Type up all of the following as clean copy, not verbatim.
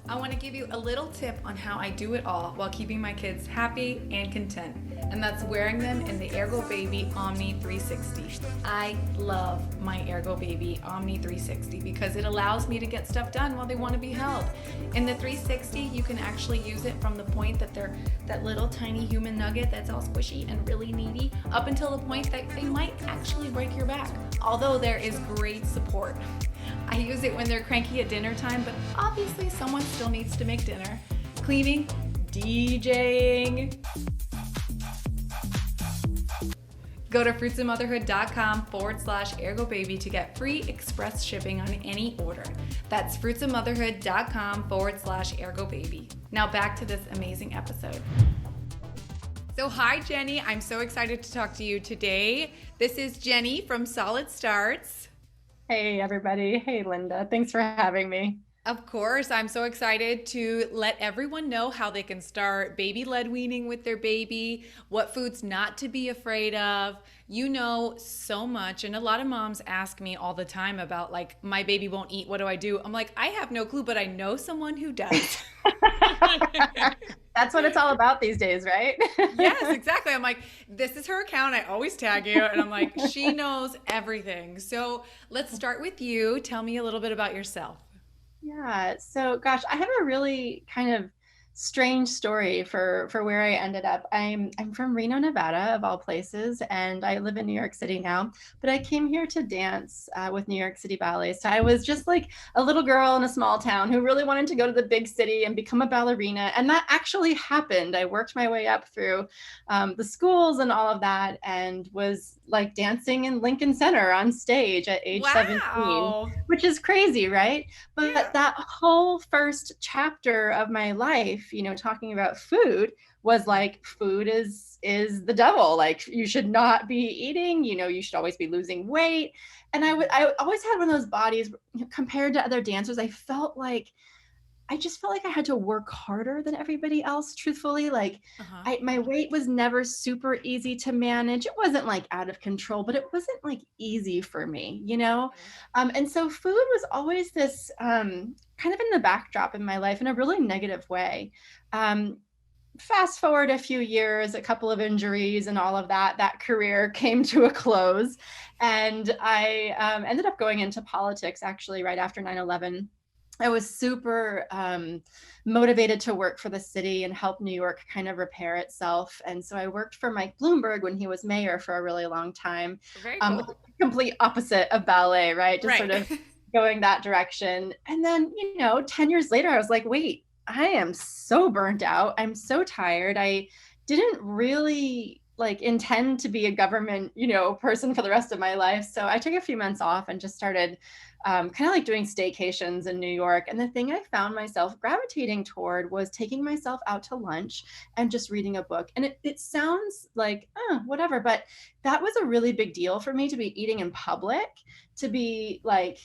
I want to give you a little tip on how I do it all while keeping my kids happy and content, and that's wearing them in the Ergo Baby Omni 360. I love my Ergo Baby Omni 360 because it allows me to get stuff done while they want to be held. In the 360, you can actually use it from the point that they're that little tiny human nugget that's all squishy and really needy, up until the point that they might actually break your back, although there is great support. I use it when they're cranky at dinner time, but obviously someone still needs to make dinner. Cleaning, DJing. Go to fruitsofmotherhood.com/ergobaby to get free express shipping on any order. That's fruitsofmotherhood.com/ergobaby. Now back to this amazing episode. So hi, Jenny. I'm so excited to talk to you today. This is Jenny from SolidStarts. Hey, everybody. Hey, Linda. Thanks for having me. Of course, I'm so excited to let everyone know how they can start baby-led weaning with their baby, what foods not to be afraid of. You know so much, and a lot of moms ask me all the time about, like, my baby won't eat, what do I do? I'm like, I have no clue, but I know someone who does. That's what it's all about these days, right? Yes, exactly. I'm like, this is her account. I always tag you, and I'm like, she knows everything. So let's start with you. Tell me a little bit about yourself. Yeah. So, gosh, I have a really kind of strange story for where I ended up. I'm from Reno, Nevada, of all places, and I live in New York City now. But I came here to dance with New York City Ballet. So I was just like a little girl in a small town who really wanted to go to the big city and become a ballerina, and that actually happened. I worked my way up through the schools and all of that, and was like dancing in Lincoln Center on stage at age 17, Wow. which is crazy, right? Yeah. But that whole first chapter of my life, talking about food, was like, food is the devil. Like, you should not be eating, you should always be losing weight. And I always had one of those bodies, compared to other dancers. I just felt like I had to work harder than everybody else, truthfully. Like, Uh-huh. my weight was never super easy to manage. It wasn't like out of control, but it wasn't like easy for me. And so food was always this kind of in the backdrop in my life in a really negative way. Um, Fast forward a few years, a couple of injuries and all of that career came to a close. And I ended up going into politics actually right after 9/11. I was super motivated to work for the city and help New York kind of repair itself. And so I worked for Mike Bloomberg when he was mayor for a really long time, Very with cool. the complete opposite of ballet, right? Just sort Right. of going that direction. And then, 10 years later, I was like, wait, I am so burnt out. I'm so tired. I didn't really like intend to be a government, person for the rest of my life. So I took a few months off and just started kind of like doing staycations in New York. And the thing I found myself gravitating toward was taking myself out to lunch and just reading a book. And it sounds like, whatever, but that was a really big deal for me, to be eating in public, to be like,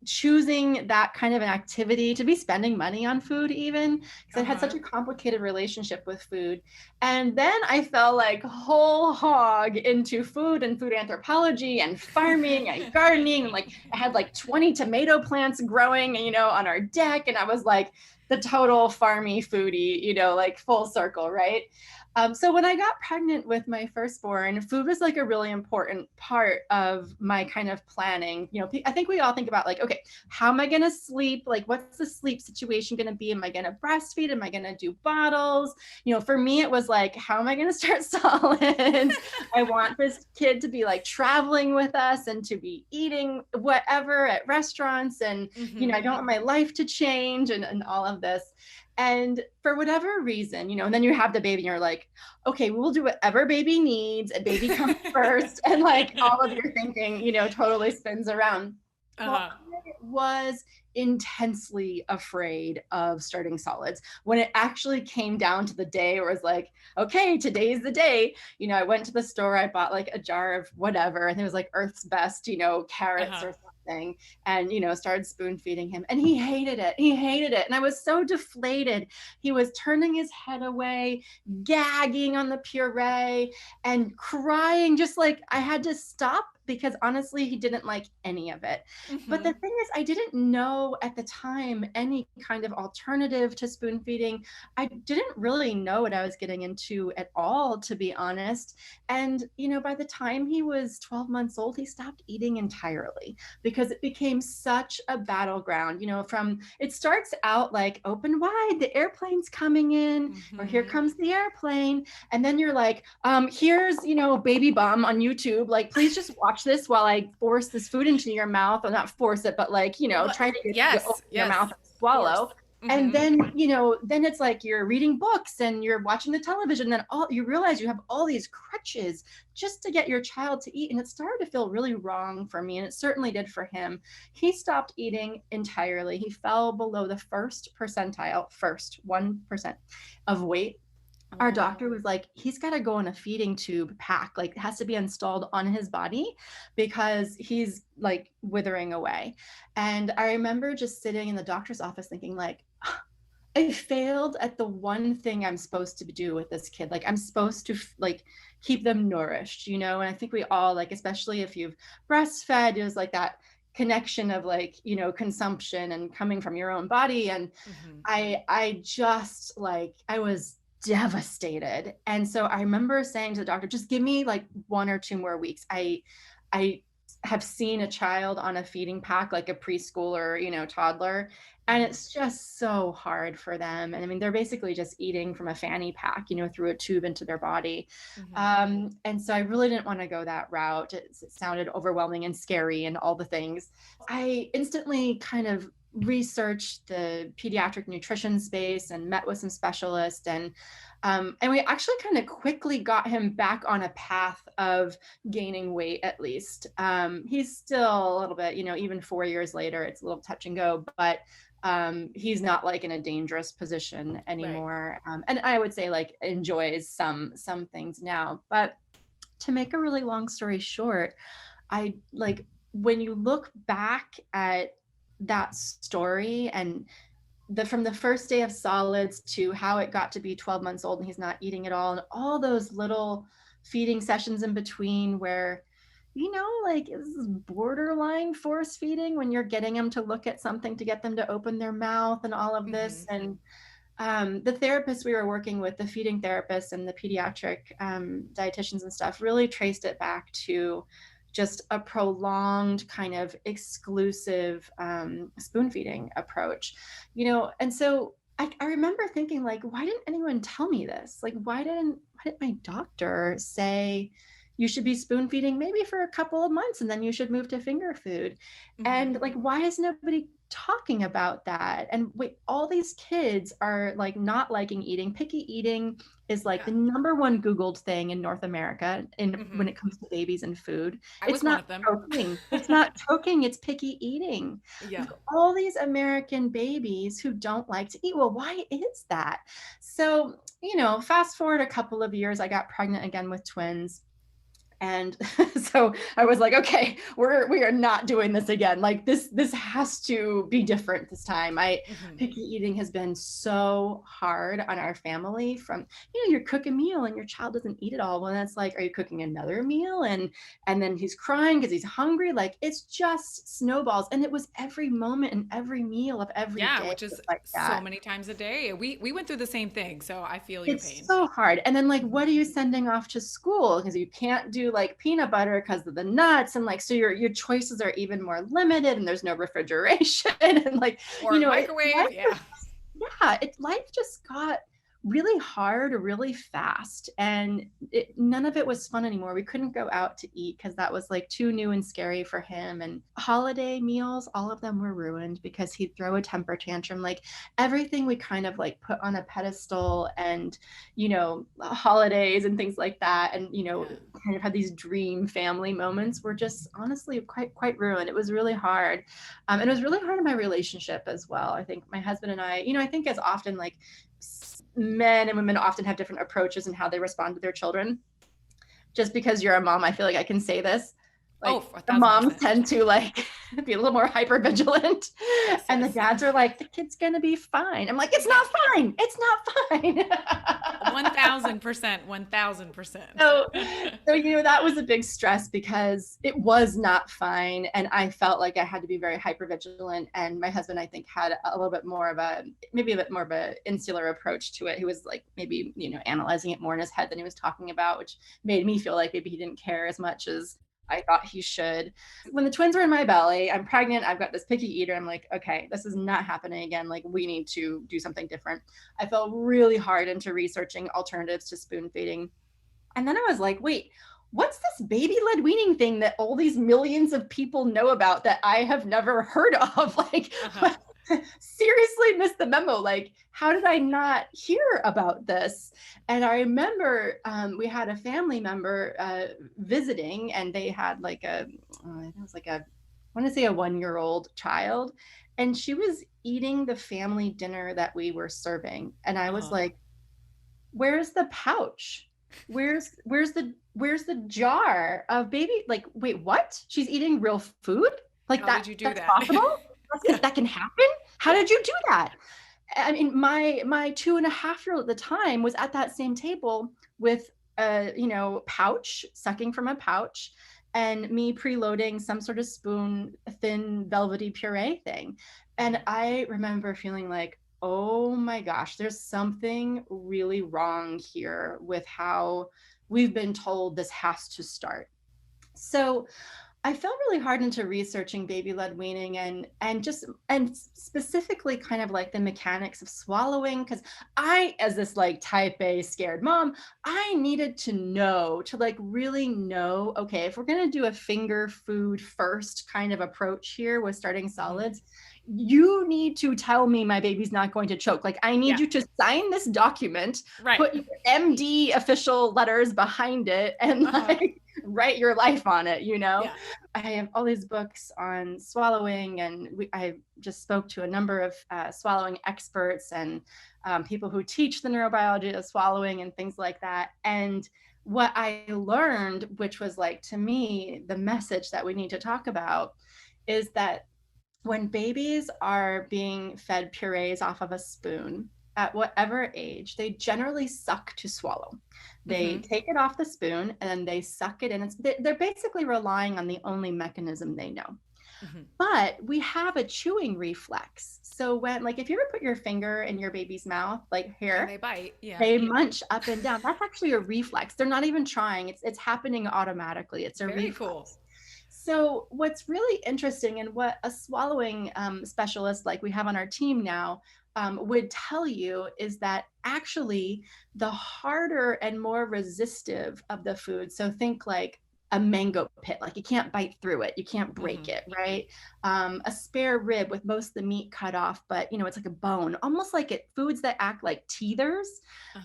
choosing that kind of an activity, to be spending money on food, even because I had such Uh-huh. a complicated relationship with food. And then I fell like whole hog into food and food anthropology and farming and gardening. And like, I had like 20 tomato plants growing, on our deck. And I was like the total farmy foodie, like full circle, right? So when I got pregnant with my firstborn, food was like a really important part of my kind of planning. I think we all think about like, okay, how am I going to sleep? Like, what's the sleep situation going to be? Am I going to breastfeed? Am I going to do bottles? For me, it was like, how am I going to start solids? I want this kid to be like traveling with us and to be eating whatever at restaurants. And, I don't want my life to change, and all of this. And for whatever reason, and then you have the baby and you're like, okay, we'll do whatever baby needs, and baby comes first. And like all of your thinking, totally spins around. Well, Uh-huh. I was intensely afraid of starting solids when it actually came down to the day where it was like, okay, today's the day. I went to the store, I bought like a jar of whatever, and it was like Earth's Best, carrots Uh-huh. or something, and, started spoon feeding him. And he hated it. He hated it. And I was so deflated. He was turning his head away, gagging on the puree, and crying, just like I had to stop because honestly, he didn't like any of it. But the Mm-hmm. thing is, I didn't know at the time any kind of alternative to spoon feeding. I didn't really know what I was getting into at all, to be honest. And, by the time he was 12 months old, he stopped eating entirely because it became such a battleground. It starts out like open wide, the airplane's coming in, or here Mm-hmm. comes the airplane. And then you're like, here's, baby bum on YouTube. Like, please just watch this while I force this food into your mouth. Or not force it, but like, try to get you to Yes, open your mouth yes. and Force. swallow. And Mm-hmm. then, then it's like you're reading books and you're watching the television. Then you realize you have all these crutches just to get your child to eat. And it started to feel really wrong for me. And it certainly did for him. He stopped eating entirely. He fell below the first percentile, first 1% of weight. Our Wow. doctor was like, he's got to go on a feeding tube pack, like it has to be installed on his body because he's like withering away. And I remember just sitting in the doctor's office thinking like, I failed at the one thing I'm supposed to do with this kid. Like I'm supposed to like keep them nourished, and I think we all like, especially if you've breastfed, is like that connection of like, consumption and coming from your own body. And Mm-hmm. I just like, I was devastated. And so I remember saying to the doctor, just give me like 1 or 2 more weeks. I have seen a child on a feeding pack, like a preschooler, toddler, and Mm-hmm. it's just so hard for them. And I mean, they're basically just eating from a fanny pack, through a tube into their body. Mm-hmm. And so I really didn't want to go that route. It sounded overwhelming and scary and all the things. I instantly kind of researched the pediatric nutrition space and met with some specialists, and we actually kind of quickly got him back on a path of gaining weight. At least he's still a little bit, even 4 years later, it's a little touch and go, but he's not like in a dangerous position Right. anymore, and I would say like enjoys some things now. But to make a really long story short, I like, when you look back at that story and from the first day of solids to how it got to be 12 months old and he's not eating at all, and all those little feeding sessions in between where, like, this is borderline force feeding when you're getting them to look at something to get them to open their mouth and all of Mm-hmm. this. And the therapists we were working with, the feeding therapists and the pediatric dietitians and stuff, really traced it back to just a prolonged kind of exclusive spoon feeding approach, and so I remember thinking like, why didn't anyone tell me this? Like, why didn't my doctor say you should be spoon feeding maybe for a couple of months and then you should move to finger food? Mm-hmm. And like, why is nobody talking about that? And wait, all these kids are like not liking eating. Picky eating is like Yeah. the number one Googled thing in North America when Mm-hmm. it comes to babies and food. I It's was one not of them. choking. It's not choking, it's picky eating. Yeah. We've got all these American babies who don't like to eat. Well, why is that? So, fast forward a couple of years, I got pregnant again with twins. And so I was like, okay, we are not doing this again. Like this has to be different this time. Mm-hmm. Picky eating has been so hard on our family. From, you cook a meal and your child doesn't eat it all. Well, that's like, are you cooking another meal? And then he's crying because he's hungry. Like, it's just snowballs. And it was every moment and every meal of every Yeah, day which is like so that. many times a day. We went through the same thing, so I feel your It's pain. so hard. And then like, Mhm. what are you sending off to school? Because you can't do like peanut butter because of the nuts. And like, so your choices are even more limited and there's no refrigeration. And like, Or life microwave, yeah. life just got really hard really fast, and none of it was fun anymore. We couldn't go out to eat because that was like too new and scary for him. And holiday meals, all of them were ruined because he'd throw a temper tantrum. Like everything we kind of like put on a pedestal, and holidays and things like that, and Yeah. kind of had these dream family moments, were just honestly quite ruined. It was really hard, and it was really hard in my relationship as well. I think my husband and I think as often like men and women often have different approaches in how they respond to their children. Just because you're a mom, I feel like I can say this. Oh, Like a the thousand moms percent. tend to like be a little more hyper vigilant, Yes, and the yes. dads are like, the kid's gonna be fine. I'm like, it's not fine. It's not fine. 1000%, 1000%. so that was a big stress because it was not fine, and I felt like I had to be very hyper vigilant. And my husband, I think, had a little bit more of a insular approach to it. He was like maybe analyzing it more in his head than he was talking about, which made me feel like maybe he didn't care as much as I thought he should. When the twins were in my belly, I'm pregnant, I've got this picky eater, I'm like, okay, this is not happening again. Like, we need to do something different. I fell really hard into researching alternatives to spoon feeding. And then I was like, wait, what's this baby-led weaning thing that all these millions of people know about that I have never heard of? Like, seriously missed the memo. Like, how did I not hear about this? And I remember we had a family member visiting, and they had like I want to say a 1-year-old child, and she was eating the family dinner that we were serving. And I was like, where's the pouch? Where's the jar of baby? Like, wait, what? She's eating real food? Like, how did you do that's that? possible? That can happen? How did you do that? I mean, my 2.5-year-old at the time was at that same table with a pouch, sucking from a pouch, and me preloading some sort of spoon, thin velvety puree thing. And I remember feeling like, oh my gosh, there's something really wrong here with how we've been told this has to start. So I fell really hard into researching baby-led weaning and specifically kind of like the mechanics of swallowing, because I, as this like type A scared mom, I needed to like really know, okay, if we're gonna do a finger food first kind of approach here with starting solids, you need to tell me my baby's not going to choke. Like, I need you to sign this document, put your MD official letters behind it, and like write your life on it. I have all these books on swallowing, and I just spoke to a number of swallowing experts and people who teach the neurobiology of swallowing and things like that. And what I learned, which was like, to me, the message that we need to talk about, is that when babies are being fed purees off of a spoon, at whatever age, they generally suck to swallow. They take it off the spoon and then they suck it in. They're basically relying on the only mechanism they know. But we have a chewing reflex. So if you ever put your finger in your baby's mouth, like here, and they bite, they munch up and down. That's actually a reflex. They're not even trying. It's happening automatically. It's a reflex. Cool. So what's really interesting, and what a swallowing specialist like we have on our team now would tell you, is that actually the harder and more resistive of the food, so think like a mango pit, like you can't bite through it, you can't break it, right? A spare rib with most of the meat cut off, but it's like a bone, almost like foods that act like teethers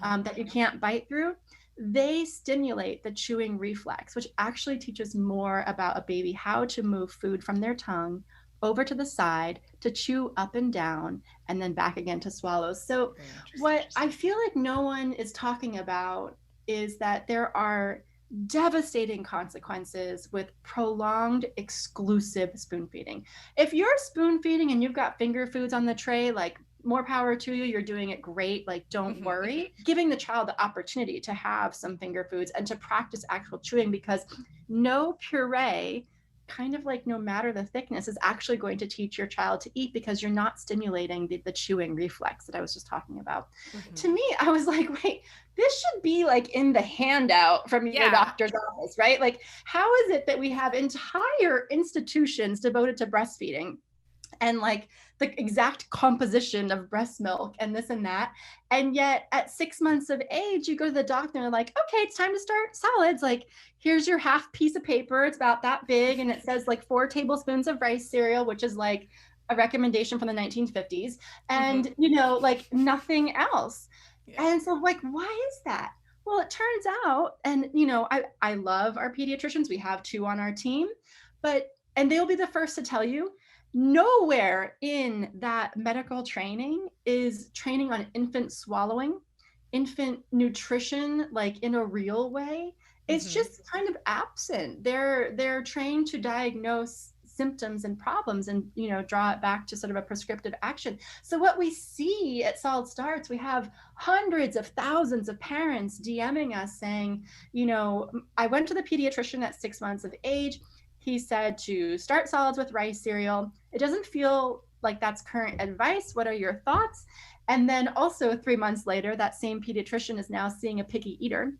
that you can't bite through. They stimulate the chewing reflex, which actually teaches more about a baby how to move food from their tongue over to the side to chew up and down and then back again to swallow. So what I feel like no one is talking about is that there are devastating consequences with prolonged exclusive spoon feeding. If you're spoon feeding and you've got finger foods on the tray, like, more power to you, you're doing it great, like, don't worry. Giving the child the opportunity to have some finger foods and to practice actual chewing, because no puree, kind of like no matter the thickness, is actually going to teach your child to eat, because you're not stimulating the chewing reflex that I was just talking about. To me, I was like, wait, this should be like in the handout from your doctor's office, right? Like, how is it that we have entire institutions devoted to breastfeeding and like the exact composition of breast milk and this and that, and yet at 6 months of age you go to the doctor and they're like, okay, it's time to start solids, like, here's your half piece of paper, it's about that big, and it says like 4 tablespoons of rice cereal, which is like a recommendation from the 1950s, and like nothing else. And so, like, why is that? Well, it turns out, and I love our pediatricians, we have 2 on our team, and they'll be the first to tell you, nowhere in that medical training is training on infant swallowing, infant nutrition, like in a real way. It's just kind of absent. They're trained to diagnose symptoms and problems and, you know, draw it back to sort of a prescriptive action. So what we see at SolidStarts, we have hundreds of thousands of parents DMing us saying, you know, I went to the pediatrician at 6 months of age. He said to start solids with rice cereal. It doesn't feel like that's current advice. What are your thoughts? And then also 3 months later, that same pediatrician is now seeing a picky eater.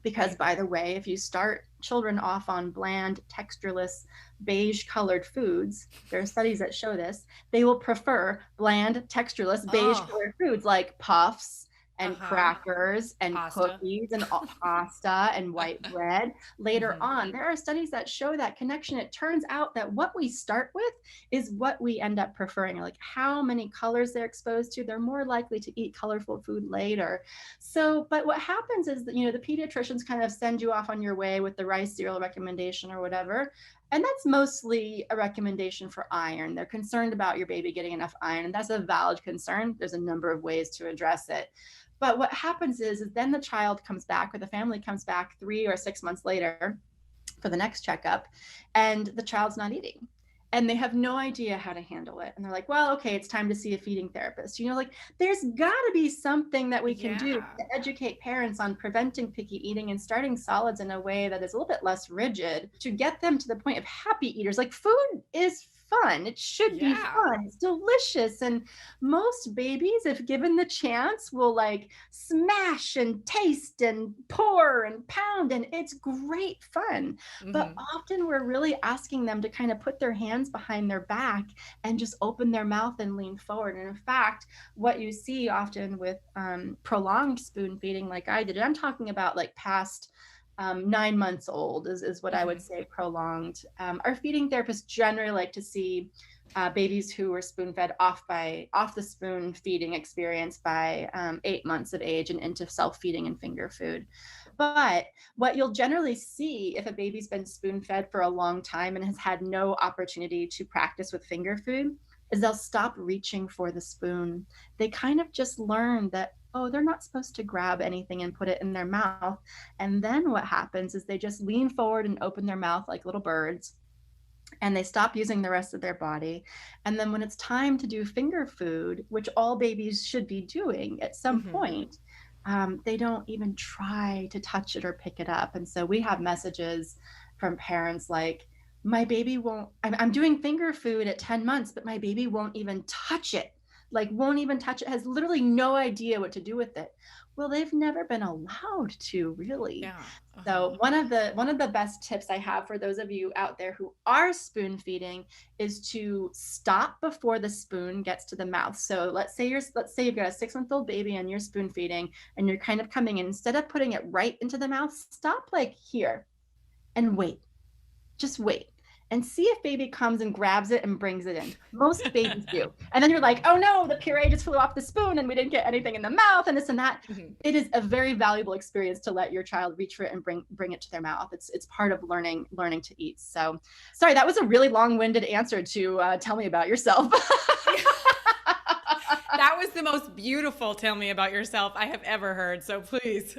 Because, by the way, if you start children off on bland, textureless, beige colored foods, there are studies that show this, they will prefer bland, textureless, beige colored foods like puffs and crackers and cookies and pasta and white bread later on. There are studies that show that connection. It turns out that what we start with is what we end up preferring, like how many colors they're exposed to. They're more likely to eat colorful food later. So, but what happens is that, you know, the pediatricians kind of send you off on your way with the rice cereal recommendation or whatever. And that's mostly a recommendation for iron. They're concerned about your baby getting enough iron, and that's a valid concern. There's a number of ways to address it. But what happens is then the child comes back, or the family comes back 3 or 6 months later for the next checkup, and the child's not eating. And they have no idea how to handle it. And they're like, well, okay, it's time to see a feeding therapist. You know, like there's got to be something that we can do to educate parents on preventing picky eating and starting solids in a way that is a little bit less rigid to get them to the point of happy eaters. Like food is fun. It should be fun. It's delicious. And most babies, if given the chance, will like smash and taste and pour and pound, and it's great fun. But often we're really asking them to kind of put their hands behind their back and just open their mouth and lean forward. And in fact, what you see often with prolonged spoon feeding, like I did, and I'm talking about like past 9 months old is what I would say prolonged. Our feeding therapists generally like to see babies who were spoon fed off the spoon feeding experience by 8 months of age and into self-feeding and finger food. But what you'll generally see if a baby's been spoon fed for a long time and has had no opportunity to practice with finger food is they'll stop reaching for the spoon. They kind of just learn that, oh, they're not supposed to grab anything and put it in their mouth. And then what happens is they just lean forward and open their mouth like little birds, and they stop using the rest of their body. And then when it's time to do finger food, which all babies should be doing at some point, they don't even try to touch it or pick it up. And so we have messages from parents like, my baby won't, I'm doing finger food at 10 months, but my baby won't even touch it. Like won't even touch it, has literally no idea what to do with it. Well, they've never been allowed to really. So one of the best tips I have for those of you out there who are spoon feeding is to stop before the spoon gets to the mouth. So let's say you've got a 6-month-old baby and you're spoon feeding and you're kind of coming in, instead of putting it right into the mouth, stop like here and wait. Just wait. And see if baby comes and grabs it and brings it in. Most babies do. And then you're like, oh no, the puree just flew off the spoon and we didn't get anything in the mouth and this and that. It is a very valuable experience to let your child reach for it and bring it to their mouth. It's part of learning to eat. So sorry, that was a really long-winded answer to tell me about yourself. That was the most beautiful tell me about yourself I have ever heard. So please,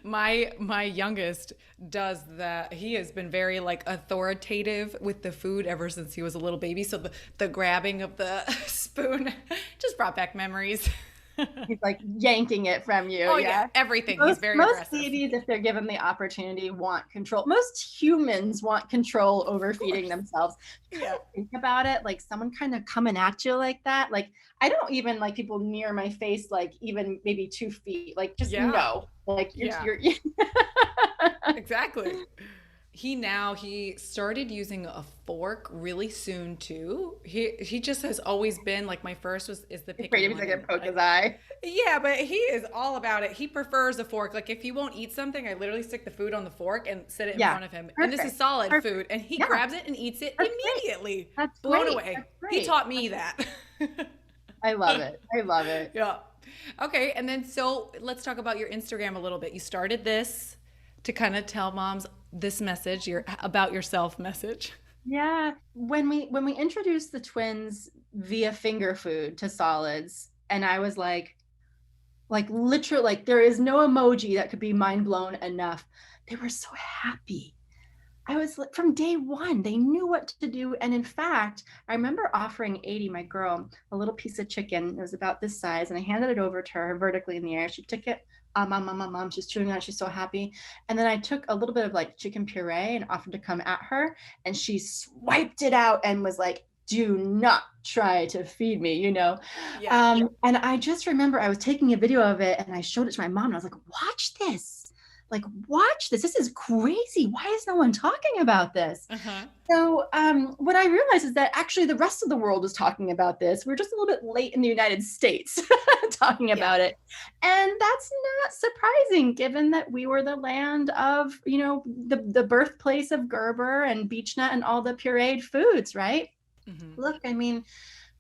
my youngest does that. He has been very like authoritative with the food ever since he was a little baby. So the grabbing of the spoon just brought back memories. He's like yanking it from you. Oh yeah, everything. He's very most aggressive. babies, if they're given the opportunity, want control. Most humans want control over feeding themselves. Think about it, like someone kind of coming at you like that. Like I don't even like people near my face, like even maybe 2 feet. Like just no. Like you're Exactly. He started using a fork really soon too. He just has always been like, my first is the picky one. He's like, poke his eye. Yeah, but he is all about it. He prefers a fork. Like if he won't eat something, I literally stick the food on the fork and set it in front of him. And this is solid food. And he grabs it and eats it immediately. That's blown great. away. That's great. He taught me that. I love it. Yeah. Okay. And then, so let's talk about your Instagram a little bit. You started this to kind of tell moms this message, your about yourself message. Yeah. When we introduced the twins via finger food to solids, and I was like literally, like there is no emoji that could be mind blown enough. they were so happy. I was like, from day one, they knew what to do. And in fact, I remember offering 80, my girl, a little piece of chicken. It was about this size. And I handed it over to her vertically in the air. She took it. Mom, she's chewing on it. She's so happy. And then I took a little bit of like chicken puree and offered to come at her. And she swiped it out and was like, do not try to feed me, you know? Yeah. And I just remember I was taking a video of it and I showed it to my mom and I was like, watch this. Like, watch this. This is crazy. Why is no one talking about this? Uh-huh. So what I realized is that actually the rest of the world was talking about this. We're just a little bit late in the United States talking about it. And that's not surprising given that we were the land of, you know, the birthplace of Gerber and Beechnut and all the pureed foods, right? Mm-hmm. Look, I mean,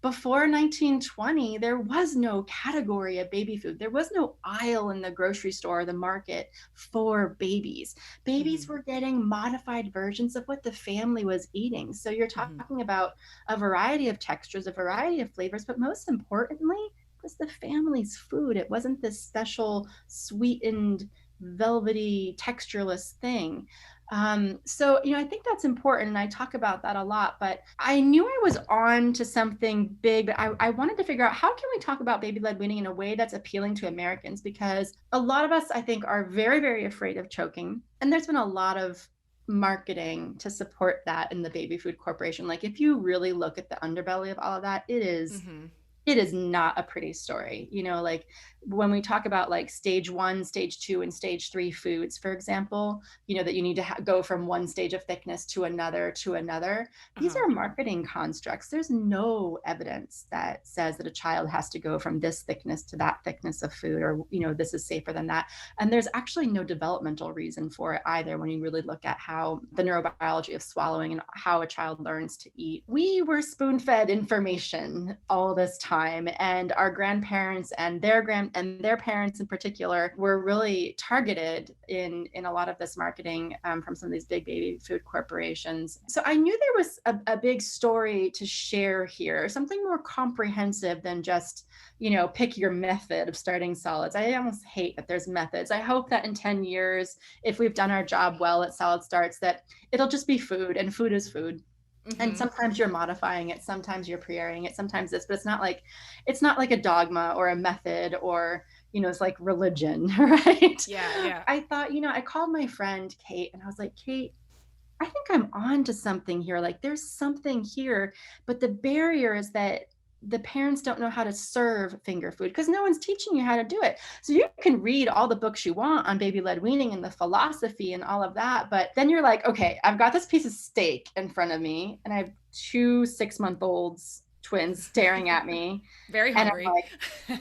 before 1920, there was no category of baby food. There was no aisle in the grocery store, the market for babies. Babies Mm-hmm. were getting modified versions of what the family was eating. So you're talking about a variety of textures, a variety of flavors, but most importantly, it was the family's food. It wasn't this special sweetened, velvety, textureless thing. So, you know, I think that's important. And I talk about that a lot, but I knew I was on to something big, but I wanted to figure out how can we talk about baby-led weaning in a way that's appealing to Americans? Because a lot of us, I think, are very, very afraid of choking. And there's been a lot of marketing to support that in the baby food corporation. Like if you really look at the underbelly of all of that, Mm-hmm. it is not a pretty story. You know, like when we talk about like stage 1, stage 2, and stage 3 foods, for example, you know, that you need to go from one stage of thickness to another, these Uh-huh. are marketing constructs. There's no evidence that says that a child has to go from this thickness to that thickness of food, or, you know, this is safer than that. And there's actually no developmental reason for it either when you really look at how the neurobiology of swallowing and how a child learns to eat. We were spoon-fed information all this time, and our grandparents and their parents in particular were really targeted in a lot of this marketing from some of these big baby food corporations. So I knew there was a big story to share here, something more comprehensive than just, you know, pick your method of starting solids. I almost hate that there's methods. I hope that in 10 years, if we've done our job well at SolidStarts, that it'll just be food, and food is food. And Mm-hmm. sometimes you're modifying it, sometimes you're pre-airing it, sometimes this, but it's not like a dogma or a method, or, you know, it's like religion. Right? Yeah, yeah. I thought, you know, I called my friend Kate and I was like, Kate, I think I'm on to something here. Like there's something here, but the barrier is that the parents don't know how to serve finger food because no one's teaching you how to do it. So you can read all the books you want on baby-led weaning and the philosophy and all of that, but then you're like, okay, I've got this piece of steak in front of me and I have 2 6-month-olds twins staring at me, Very and I'm hungry.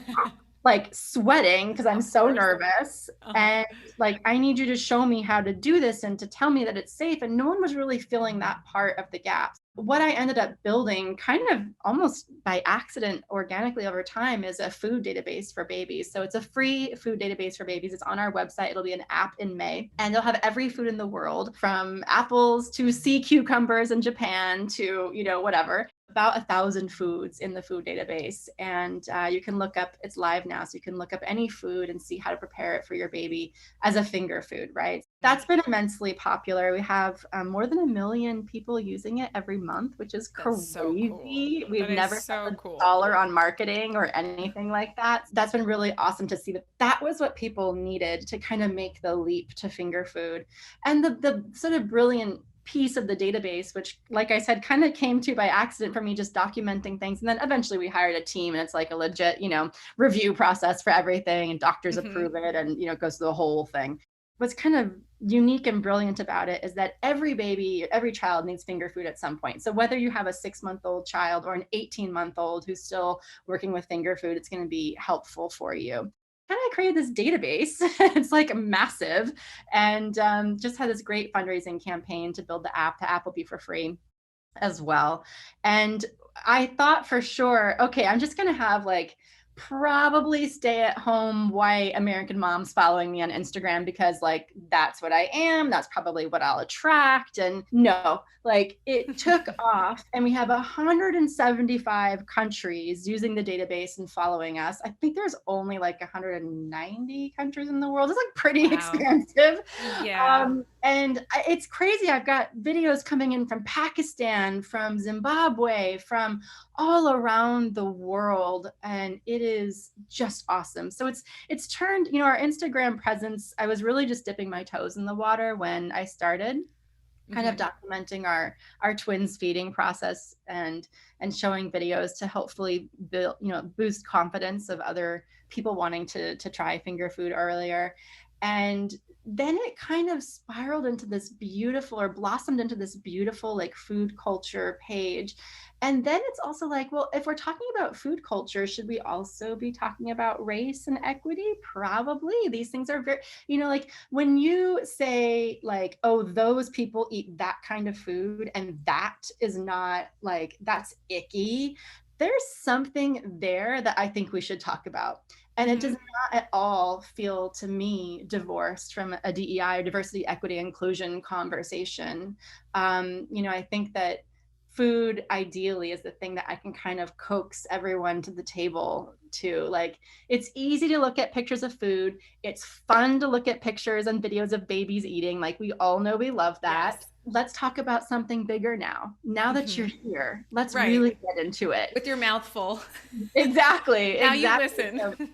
like sweating because I'm Of so course. nervous. Uh-huh. And like, I need you to show me how to do this and to tell me that it's safe. And no one was really filling that part of the gaps. What I ended up building kind of almost by accident, organically over time, is a food database for babies. So it's a free food database for babies. It's on our website. It'll be an app in May, and it'll have every food in the world, from apples to sea cucumbers in Japan to, you know, whatever. About 1,000 foods in the food database. And you can look up, it's live now, so you can look up any food and see how to prepare it for your baby as a finger food, right? That's been immensely popular. We have more than 1 million people using it every month, which is That's so cool. crazy. We've That is never so spent a cool. dollar on marketing or anything like that. That's been really awesome to see that that was what people needed to kind of make the leap to finger food. And the sort of brilliant piece of the database, which, like I said, kind of came to by accident for me just documenting things. And then eventually we hired a team, and it's like a legit, you know, review process for everything, and doctors Mm-hmm. approve it, and, you know, it goes through the whole thing. What's kind of unique and brilliant about it is that every baby, every child needs finger food at some point. So whether you have a 6-month-old child or an 18-month-old who's still working with finger food, it's going to be helpful for you. Kind of created this database. It's like massive, and just had this great fundraising campaign to build the app. The app will be for free as well. And I thought for sure, okay, I'm just going to have like probably stay at home white American moms following me on Instagram because like that's what I am. That's probably what I'll attract. And no, like it took off and we have 175 countries using the database and following us. I think there's only like 190 countries in the world. It's like pretty expansive. Yeah. And it's crazy. I've got videos coming in from Pakistan, from Zimbabwe, from all around the world, and it is just awesome. So it's turned, you know, our Instagram presence, I was really just dipping my toes in the water when I started kind of documenting our twins feeding process and showing videos to hopefully build, you know, boost confidence of other people wanting to try finger food earlier. And then it kind of spiraled into this beautiful, or blossomed into this beautiful like food culture page. And then it's also like, well, if we're talking about food culture, should we also be talking about race and equity? Probably. These things are very, you know, like when you say like, oh, those people eat that kind of food and that is not like, that's icky. There's something there that I think we should talk about. And it does not at all feel to me divorced from a DEI or diversity, equity, inclusion conversation. You know, I think that food ideally is the thing that I can kind of coax everyone to the table to. Like, it's easy to look at pictures of food. It's fun to look at pictures and videos of babies eating. Like, we all know we love that. Yes. Let's talk about something bigger now. Now that you're here, let's really get into it. With your mouth full. Exactly. Now exactly. You listen.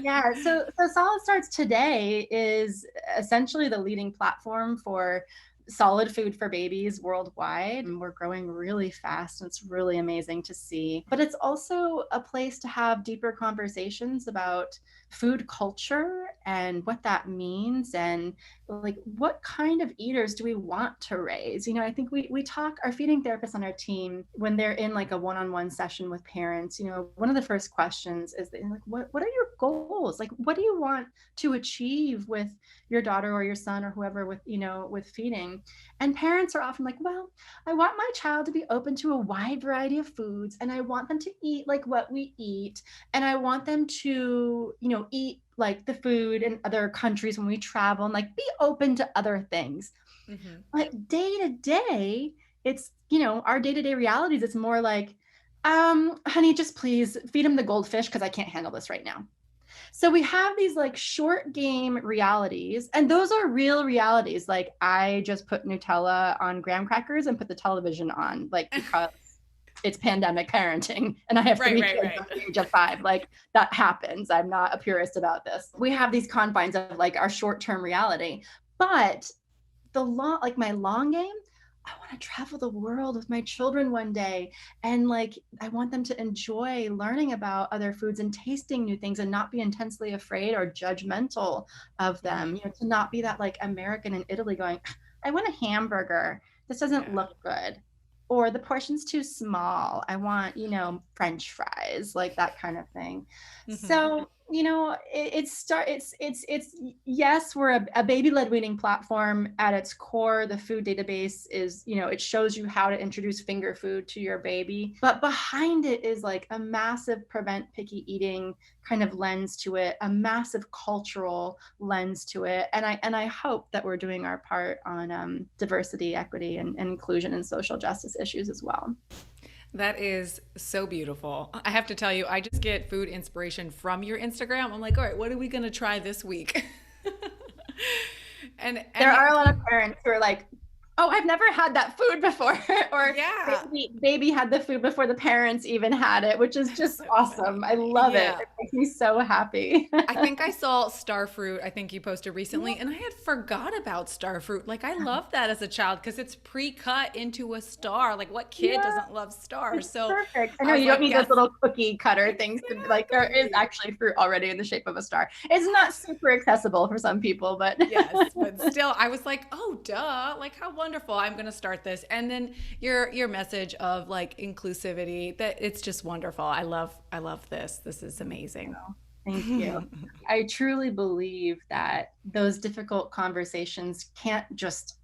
Yeah. So SolidStarts today is essentially the leading platform for solid food for babies worldwide. And we're growing really fast. And it's really amazing to see. But it's also a place to have deeper conversations about food culture and what that means, and like what kind of eaters do we want to raise. You know, I think we talk, our feeding therapists on our team, when they're in like a one-on-one session with parents, you know, one of the first questions is like, what are your goals? Like, what do you want to achieve with your daughter or your son or whoever with, you know, with feeding? And parents are often like, well, I want my child to be open to a wide variety of foods, and I want them to eat like what we eat, and I want them to, you know, eat like the food in other countries when we travel, and like be open to other things. But day to day, it's, you know, our day-to-day realities, it's more like, honey, just please feed him the goldfish because I can't handle this right now. So we have these like short game realities, and those are real realities. Like, I just put Nutella on graham crackers and put the television on, like, because it's pandemic parenting and I have three kids at the age of 5. Like, that happens. I'm not a purist about this. We have these confines of like our short-term reality, but my long game, I want to travel the world with my children one day. And like, I want them to enjoy learning about other foods and tasting new things and not be intensely afraid or judgmental of them. You know, to not be that like American in Italy going, I want a hamburger. This doesn't look good. Or the portion's too small. I want, you know, French fries, like that kind of thing. So, you know, it's yes, we're a baby-led weaning platform at its core. The food database is, you know, it shows you how to introduce finger food to your baby, but behind it is like a massive prevent picky eating kind of lens to it, a massive cultural lens to it. And I hope that we're doing our part on diversity, equity, and inclusion and social justice issues as well. That is so beautiful. I have to tell you, I just get food inspiration from your Instagram. I'm like, all right, what are we going to try this week? and there are a lot of parents who are like, oh, I've never had that food before. Or baby had the food before the parents even had it, which is just so awesome. Funny. I love it. It makes me so happy. I think I saw star fruit, I think you posted recently, and I had forgot about star fruit. Like, I love that as a child because it's pre-cut into a star. Like, what kid doesn't love stars? It's so perfect. I know you don't need those little cookie cutter things. To, like, there is actually fruit already in the shape of a star. It's not super accessible for some people, but yes, but still, I was like, oh, duh. Like, how wonderful. I'm going to start this. And then your message of like inclusivity, that it's just wonderful. I love this. This is amazing. Thank you. I truly believe that those difficult conversations can't just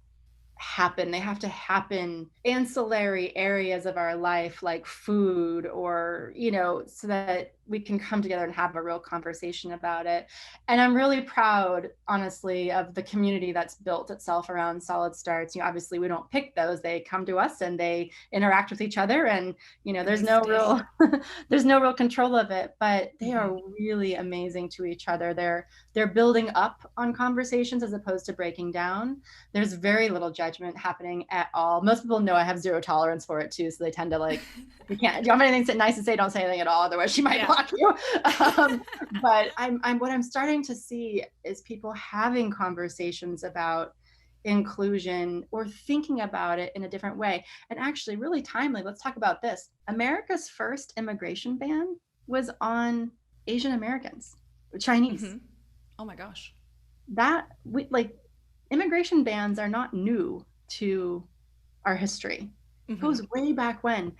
happen. They have to happen ancillary areas of our life, like food, or, you know, so that we can come together and have a real conversation about it. And I'm really proud, honestly, of the community that's built itself around SolidStarts. Obviously we don't pick those, they come to us and they interact with each other, and there's no real there's no real control of it, but they are really amazing to each other. They're building up on conversations as opposed to breaking down. There's very little judgment happening at all. Most people know I have zero tolerance for it too, so they tend to like, you can't, do you have anything nice to say? Don't say anything at all, otherwise she might block you. But what I'm starting to see is people having conversations about inclusion or thinking about it in a different way. And actually, really timely, let's talk about this. America's first immigration ban was on Asian Americans, Chinese. Oh my gosh. Immigration bans are not new to our history. It goes way back when.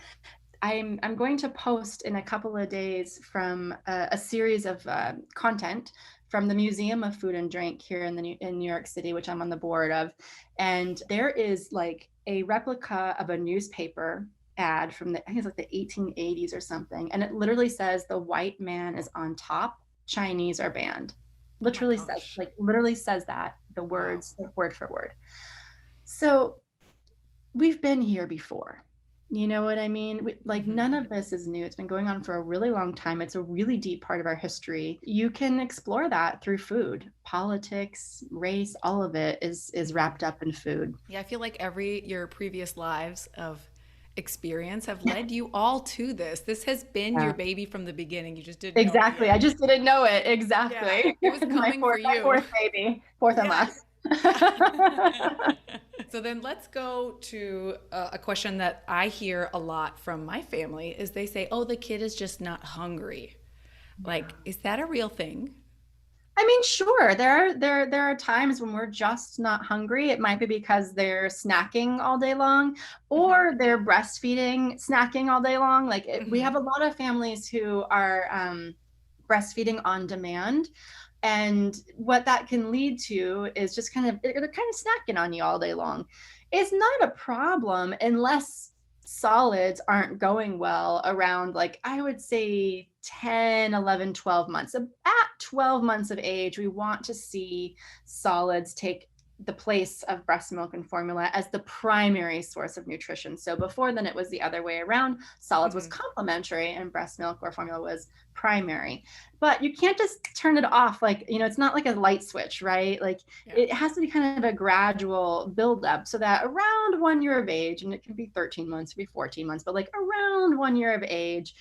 I'm going to post in a couple of days from a series of content from the Museum of Food and Drink here in New York City, which I'm on the board of. And there is like a replica of a newspaper ad from I think it's like the 1880s or something. And it literally says the white man is on top, Chinese are banned. Literally says that, the words, like word for word. So we've been here before. You know what I mean? None of this is new. It's been going on for a really long time. It's a really deep part of our history. You can explore that through food, politics, race, all of it is wrapped up in food. Yeah, I feel like your previous lives of experience have led you all to this. This has been your baby from the beginning. You just didn't know it. I just didn't know it. Exactly. Yeah, it was coming for you. My fourth baby, fourth and last. So then let's go to a question that I hear a lot from my family is they say, oh, the kid is just not hungry. Like, is that a real thing? I mean, sure. There are times when we're just not hungry. It might be because they're snacking all day long, or they're breastfeeding, snacking all day long. We have a lot of families who are breastfeeding on demand. And what that can lead to is just they're kind of snacking on you all day long. It's not a problem unless solids aren't going well around, I would say 10, 11, 12 months. At 12 months of age, we want to see solids take the place of breast milk and formula as the primary source of nutrition. So before then, it was the other way around. Solids was complementary and breast milk or formula was primary. But you can't just turn it off. It's not like a light switch, right? It has to be kind of a gradual buildup so that around 1 year of age, and it can be 13 months, it can be 14 months, but around 1 year of age,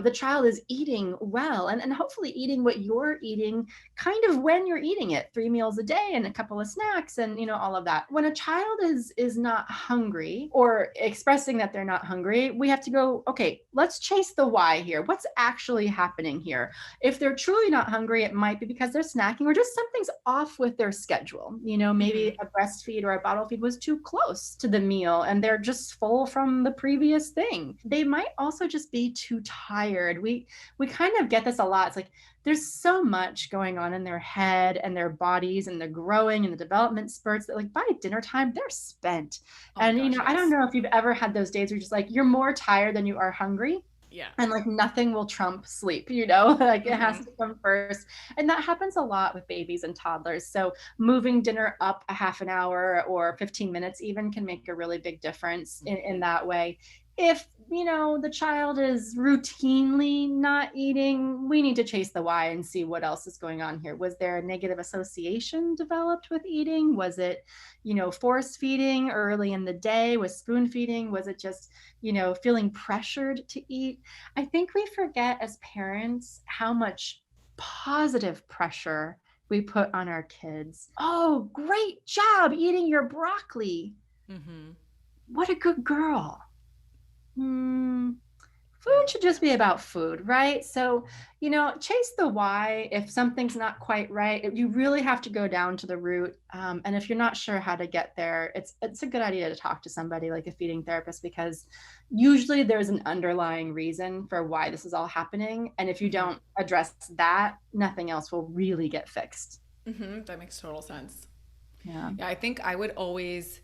the child is eating well and hopefully eating what you're eating kind of when you're eating it, 3 meals a day and a couple of snacks and, all of that. When a child is not hungry or expressing that they're not hungry, we have to go, okay, let's chase the why here. What's actually happening here? If they're truly not hungry, it might be because they're snacking or just something's off with their schedule. Maybe a breastfeed or a bottle feed was too close to the meal and they're just full from the previous thing. They might also just be too tired. We kind of get this a lot. It's there's so much going on in their head and their bodies and the growing and the development spurts that by dinner time, they're spent. I don't know if you've ever had those days where you're just you're more tired than you are hungry. Yeah. And nothing will trump sleep, it has to come first. And that happens a lot with babies and toddlers. So moving dinner up a half an hour or 15 minutes even can make a really big difference in that way. If, the child is routinely not eating, we need to chase the why and see what else is going on here. Was there a negative association developed with eating? Was it, force feeding early in the day? Was spoon feeding? Was it just, feeling pressured to eat? I think we forget as parents how much positive pressure we put on our kids. Oh, great job eating your broccoli. What a good girl. Food should just be about food, right? So, chase the why. If something's not quite right, you really have to go down to the root. And if you're not sure how to get there, it's a good idea to talk to somebody like a feeding therapist, because usually there's an underlying reason for why this is all happening. And if you don't address that, nothing else will really get fixed. That makes total sense. Yeah. I think I would always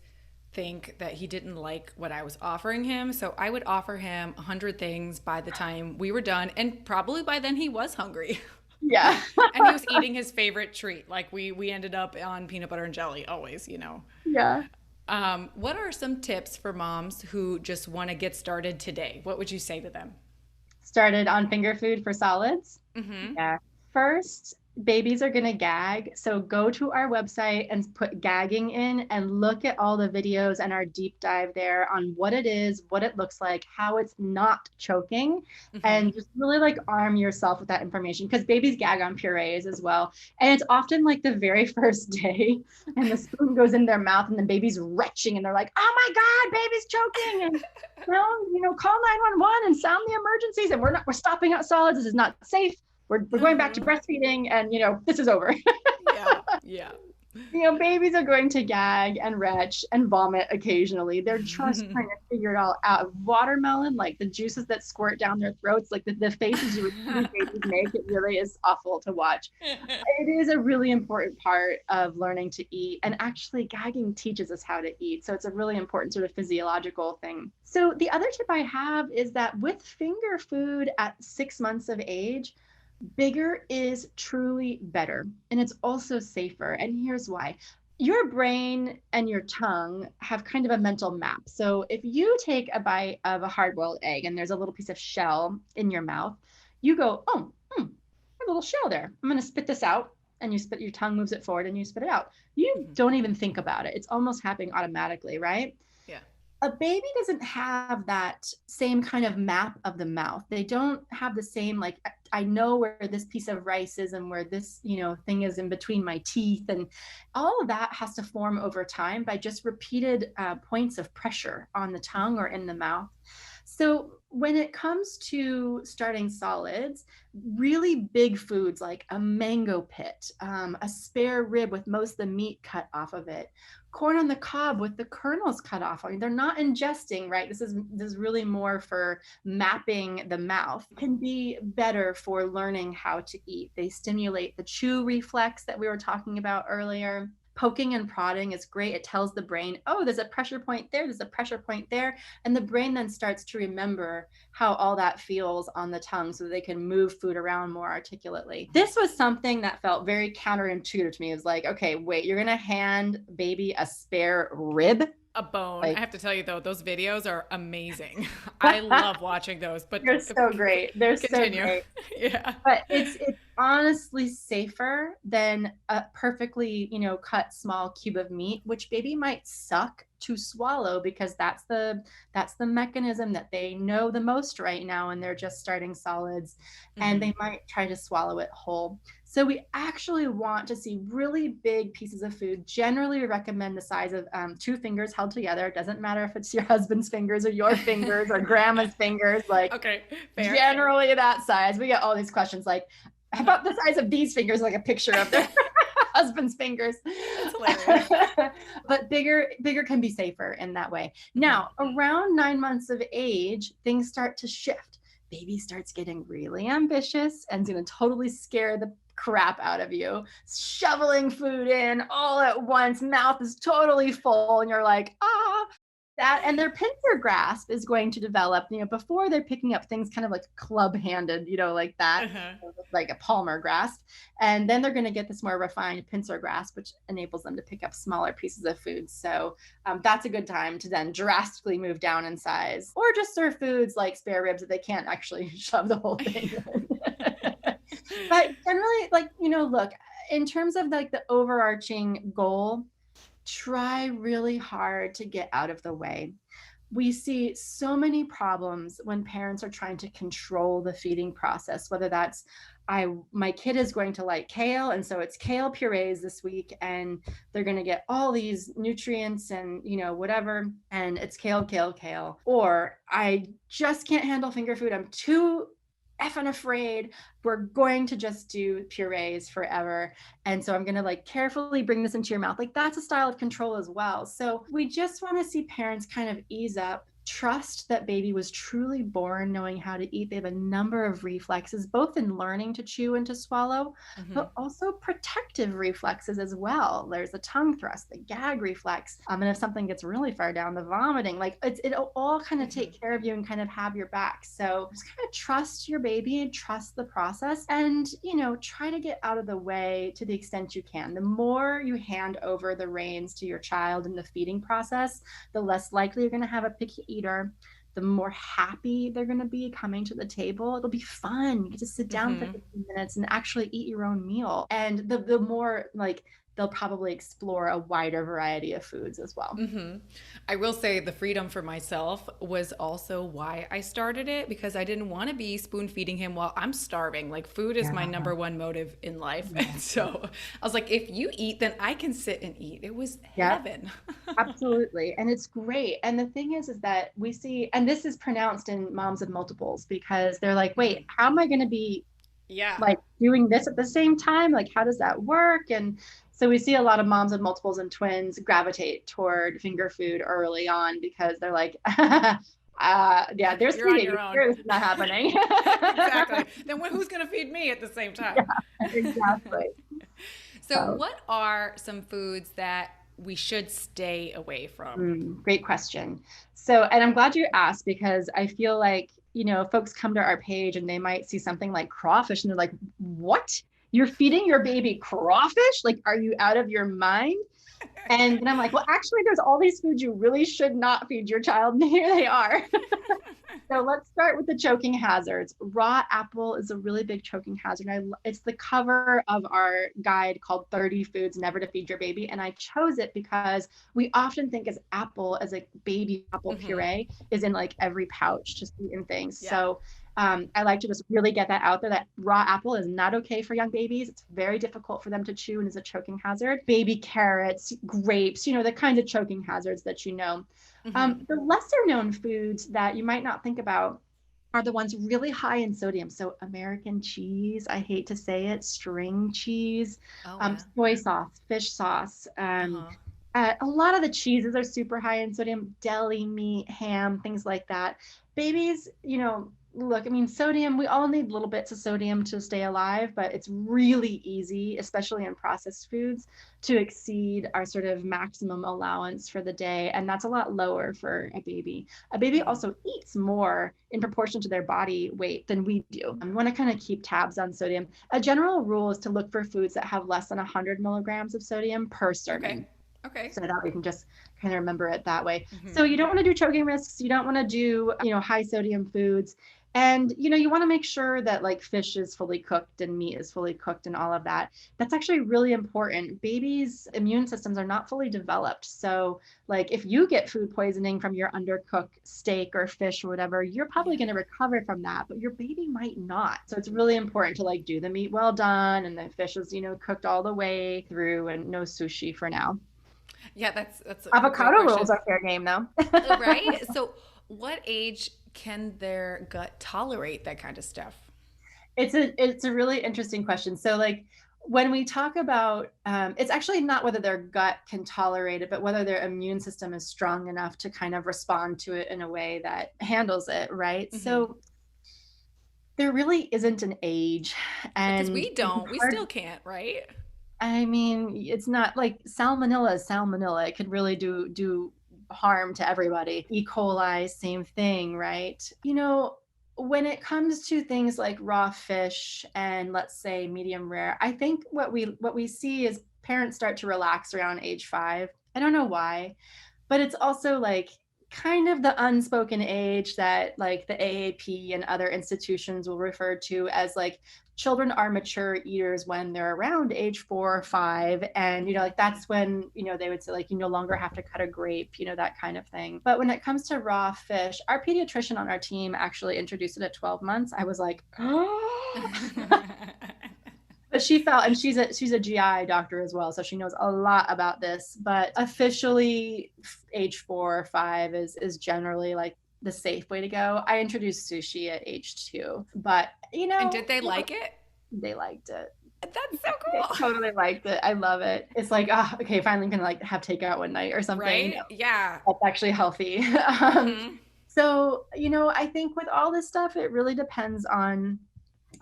think that he didn't like what I was offering him. So I would offer him 100 things by the time we were done. And probably by then he was hungry. Yeah. And he was eating his favorite treat. Like we ended up on peanut butter and jelly always, you know. Yeah. What are some tips for moms who just want to get started today? What would you say to them? Started on finger food for solids. Mm-hmm. Yeah. First, babies are going to gag. So go to our website and put gagging in and look at all the videos and our deep dive there on what it is, what it looks like, how it's not choking, and just really like arm yourself with that information because babies gag on purees as well. And it's often like the very first day and the spoon goes in their mouth and the baby's retching and they're like, oh my God, baby's choking. And call 911 and sound the emergencies. And we're stopping at solids. This is not safe. We're going back to breastfeeding and, this is over. Yeah. Babies are going to gag and retch and vomit occasionally. They're just trying to figure it all out. Watermelon, like the juices that squirt down their throats, like the faces you would see babies make, it really is awful to watch. It is a really important part of learning to eat. And actually gagging teaches us how to eat. So it's a really important sort of physiological thing. So the other tip I have is that with finger food at 6 months of age, bigger is truly better, and it's also safer. And here's why. Your brain and your tongue have kind of a mental map. So if you take a bite of a hard-boiled egg and there's a little piece of shell in your mouth, you go, oh, there's a little shell there. I'm going to spit this out. And your tongue moves it forward and you spit it out. You don't even think about it. It's almost happening automatically, right? Yeah. A baby doesn't have that same kind of map of the mouth. They don't have the same, like, I know where this piece of rice is and where this, thing is in between my teeth. And all of that has to form over time by just repeated points of pressure on the tongue or in the mouth. So when it comes to starting solids, really big foods like a mango pit, a spare rib with most of the meat cut off of it, corn on the cob with the kernels cut off. I mean, they're not ingesting, right? This is really more for mapping the mouth. Can be better for learning how to eat. They stimulate the chew reflex that we were talking about earlier. Poking and prodding is great. It tells the brain, oh, there's a pressure point there, there's a pressure point there. And the brain then starts to remember how all that feels on the tongue so that they can move food around more articulately. This was something that felt very counterintuitive to me. It was like, okay, wait, you're going to hand baby a spare rib? A bone. I have to tell you though, those videos are amazing. I love watching those. But they're so great. They're continue. So great. Yeah. But it's honestly safer than a perfectly, cut small cube of meat, which baby might suck to swallow because that's the mechanism that they know the most right now, and they're just starting solids, and they might try to swallow it whole. So we actually want to see really big pieces of food. Generally, we recommend the size of 2 fingers held together. It doesn't matter if it's your husband's fingers or your fingers or grandma's fingers. Like, okay, fair. Generally that size. We get all these questions like, how about the size of these fingers? Like a picture of their husband's fingers. That's hilarious. But bigger can be safer in that way. Now, around 9 months of age, things start to shift. Baby starts getting really ambitious and is going to totally scare the crap out of you, shoveling food in all at once, mouth is totally full, and you're like, that, and their pincer grasp is going to develop, before they're picking up things kind of like club-handed, like that, like a palmer grasp. And then they're going to get this more refined pincer grasp, which enables them to pick up smaller pieces of food. So that's a good time to then drastically move down in size, or just serve foods like spare ribs that they can't actually shove the whole thing in. But generally, look, in terms of like the overarching goal, try really hard to get out of the way. We see so many problems when parents are trying to control the feeding process, whether that's my kid is going to like kale, and so it's kale purees this week, and they're going to get all these nutrients and whatever, and it's kale. Or I just can't handle finger food. I'm too effing afraid. We're going to just do purees forever. And so I'm going to like carefully bring this into your mouth. Like that's a style of control as well. So we just want to see parents kind of ease up trust that baby was truly born knowing how to eat. They have a number of reflexes, both in learning to chew and to swallow, but also protective reflexes as well. There's the tongue thrust, the gag reflex. And if something gets really far down, the vomiting, like it'll all kind of take care of you and kind of have your back. So just kind of trust your baby and trust the process, and, try to get out of the way to the extent you can. The more you hand over the reins to your child in the feeding process, the less likely you're going to have a picky eater, the more happy they're going to be coming to the table. It'll be fun. You get to sit down for 15 minutes and actually eat your own meal. And the more like they'll probably explore a wider variety of foods as well. I will say the freedom for myself was also why I started it, because I didn't want to be spoon feeding him while I'm starving. Like, food is my number one motive in life. And so I was like, if you eat, then I can sit and eat. It was heaven. Absolutely. And it's great. And the thing is that we see, and this is pronounced in moms of multiples, because they're like, wait, how am I going to be like doing this at the same time? Like, how does that work? And so we see a lot of moms of multiples and twins gravitate toward finger food early on, because they're like, there's You're on your own. It's not happening. Exactly. Then who's going to feed me at the same time? Yeah, exactly. So what are some foods that we should stay away from? Great question. So, and I'm glad you asked, because I feel like, folks come to our page and they might see something like crawfish and they're like, what? You're feeding your baby crawfish? Like, are you out of your mind? And then I'm like, well, actually, there's all these foods you really should not feed your child. And here they are. So let's start with the choking hazards. Raw apple is a really big choking hazard. It's the cover of our guide called 30 Foods Never to Feed Your Baby. And I chose it because we often think as a baby apple puree is in like every pouch to sweeten things. Yeah. So I like to just really get that out there, that raw apple is not okay for young babies. It's very difficult for them to chew and is a choking hazard. Baby carrots, grapes, the kinds of choking hazards that you know. The lesser known foods that you might not think about are the ones really high in sodium. So American cheese, I hate to say it, string cheese, soy sauce, fish sauce. A lot of the cheeses are super high in sodium, deli meat, ham, things like that. Babies, look, I mean, sodium, we all need little bits of sodium to stay alive, but it's really easy, especially in processed foods, to exceed our sort of maximum allowance for the day. And that's a lot lower for a baby. A baby also eats more in proportion to their body weight than we do. I want to kind of keep tabs on sodium. A general rule is to look for foods that have less than 100 milligrams of sodium per serving. Okay. So that we can just kind of remember it that way. So you don't want to do choking risks. You don't want to do, high sodium foods. And, you want to make sure that like fish is fully cooked and meat is fully cooked and all of that. That's actually really important. Babies' immune systems are not fully developed. So like if you get food poisoning from your undercooked steak or fish or whatever, you're probably going to recover from that, but your baby might not. So it's really important to like do the meat well done and the fish is, cooked all the way through, and no sushi for now. Yeah, that's avocado rolls are fair game though. Right? So what age can their gut tolerate that kind of stuff? It's a really interesting question. So like when we talk about, it's actually not whether their gut can tolerate it, but whether their immune system is strong enough to kind of respond to it in a way that handles it, right? So there really isn't an age. And because we still can't, right? I mean, it's not like salmonella is salmonella. It could really do harm to everybody. E. coli, same thing, right? When it comes to things like raw fish and let's say medium rare, I think what we see is parents start to relax around age 5. I don't know why, but it's also like kind of the unspoken age that like the AAP and other institutions will refer to as like children are mature eaters when they're around age 4 or 5. And, like that's when, they would say like, you no longer have to cut a grape, that kind of thing. But when it comes to raw fish, our pediatrician on our team actually introduced it at 12 months. I was like, oh. But she felt, and she's a GI doctor as well, so she knows a lot about this. But officially, age 4 or 5 is generally like the safe way to go. I introduced sushi at age 2, but And did they like it? They liked it. That's so cool. They totally liked it. I love it. It's like, okay, finally I'm gonna like have takeout one night or something. Right? Yeah. That's actually healthy. So, I think with all this stuff, it really depends on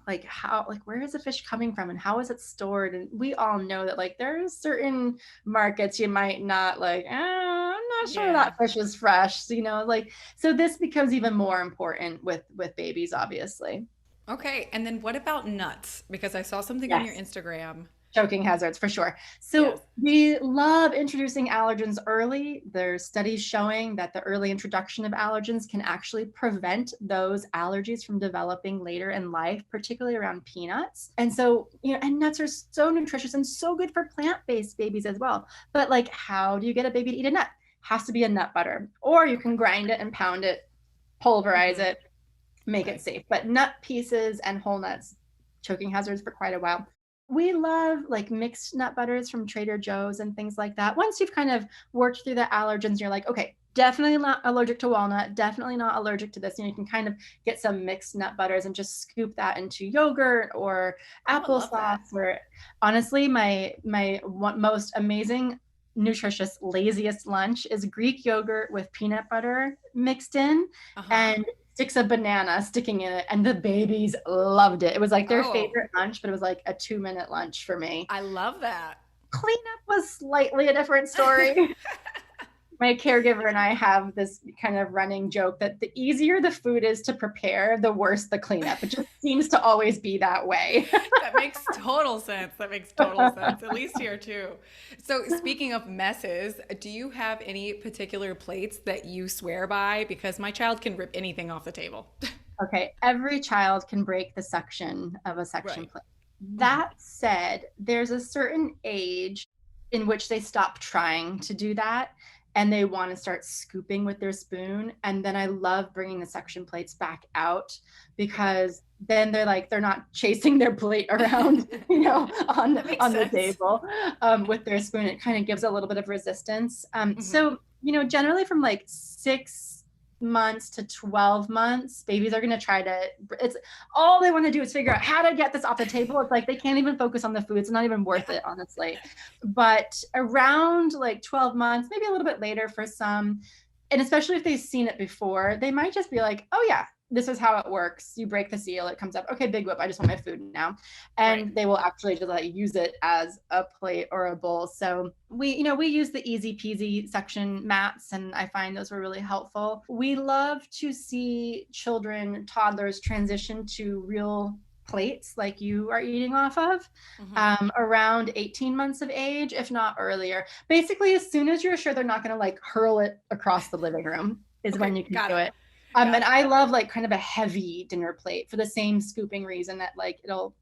like how, like, where is the fish coming from and how is it stored? And we all know that like there's certain markets you might not like, I'm not sure Yeah. that fish is fresh, like, so this becomes even more important with babies, obviously. Okay. And then what about nuts? Because I saw something on your Yes. Instagram. Choking hazards for sure. Yes. So we love introducing allergens early. There's studies showing that the early introduction of allergens can actually prevent those allergies from developing later in life, particularly around peanuts. And so, and nuts are so nutritious and so good for plant-based babies as well. But like, how do you get a baby to eat a nut? Has to be a nut butter, or you can grind it and pound it, pulverize Mm-hmm. it, make it Right. safe. But nut pieces and whole nuts, choking hazards for quite a while. We love like mixed nut butters from Trader Joe's and things like that. Once you've kind of worked through the allergens, you're like, okay, definitely not allergic to walnut, definitely not allergic to this. You can kind of get some mixed nut butters and just scoop that into yogurt or Oh, I love that. applesauce. Or honestly, my most amazing, nutritious, laziest lunch is Greek yogurt with peanut butter mixed in, Uh-huh. and sticks of banana sticking in it, and the babies loved it. It was like their Oh, favorite lunch, but it was like a 2-minute lunch for me. I love that. Cleanup was slightly a different story. My caregiver and I have this kind of running joke that the easier the food is to prepare, the worse the cleanup. It just seems to always be that way. That makes total sense. That makes total sense. At least here too. So speaking of messes, do you have any particular plates that you swear by? Because my child can rip anything off the table. Okay, every child can break the suction of a suction Right. plate. Hmm. That said, there's a certain age in which they stop trying to do that and they want to start scooping with their spoon. And then I love bringing the suction plates back out, Okay. because then they're not chasing their plate around, That makes on the sense. table, with their spoon. It kind of gives a little bit of resistance. Hmm. So, generally from like 6 months to 12 months, babies are going to try to, it's all they want to do is figure out how to get this off the table. It's like they can't even focus on the food. It's not even worth Yeah. it, honestly. But around like 12 months, maybe a little bit later for some, and especially if they've seen it before, they might just be like, oh yeah, this is how it works. You break the seal, it comes up. Okay, big whoop. I just want my food now. Right. And they will actually just like use it as a plate or a bowl. So we use the easy peasy section mats, and I find those were really helpful. We love to see children, toddlers transition to real plates like you are eating off of, Hmm. around 18 months of age, if not earlier. Basically, as soon as you're sure they're not going to like hurl it across the living room is when Okay. you can Got do it. it. And Got it. I love like kind of a heavy dinner plate for the same scooping reason that like it'll,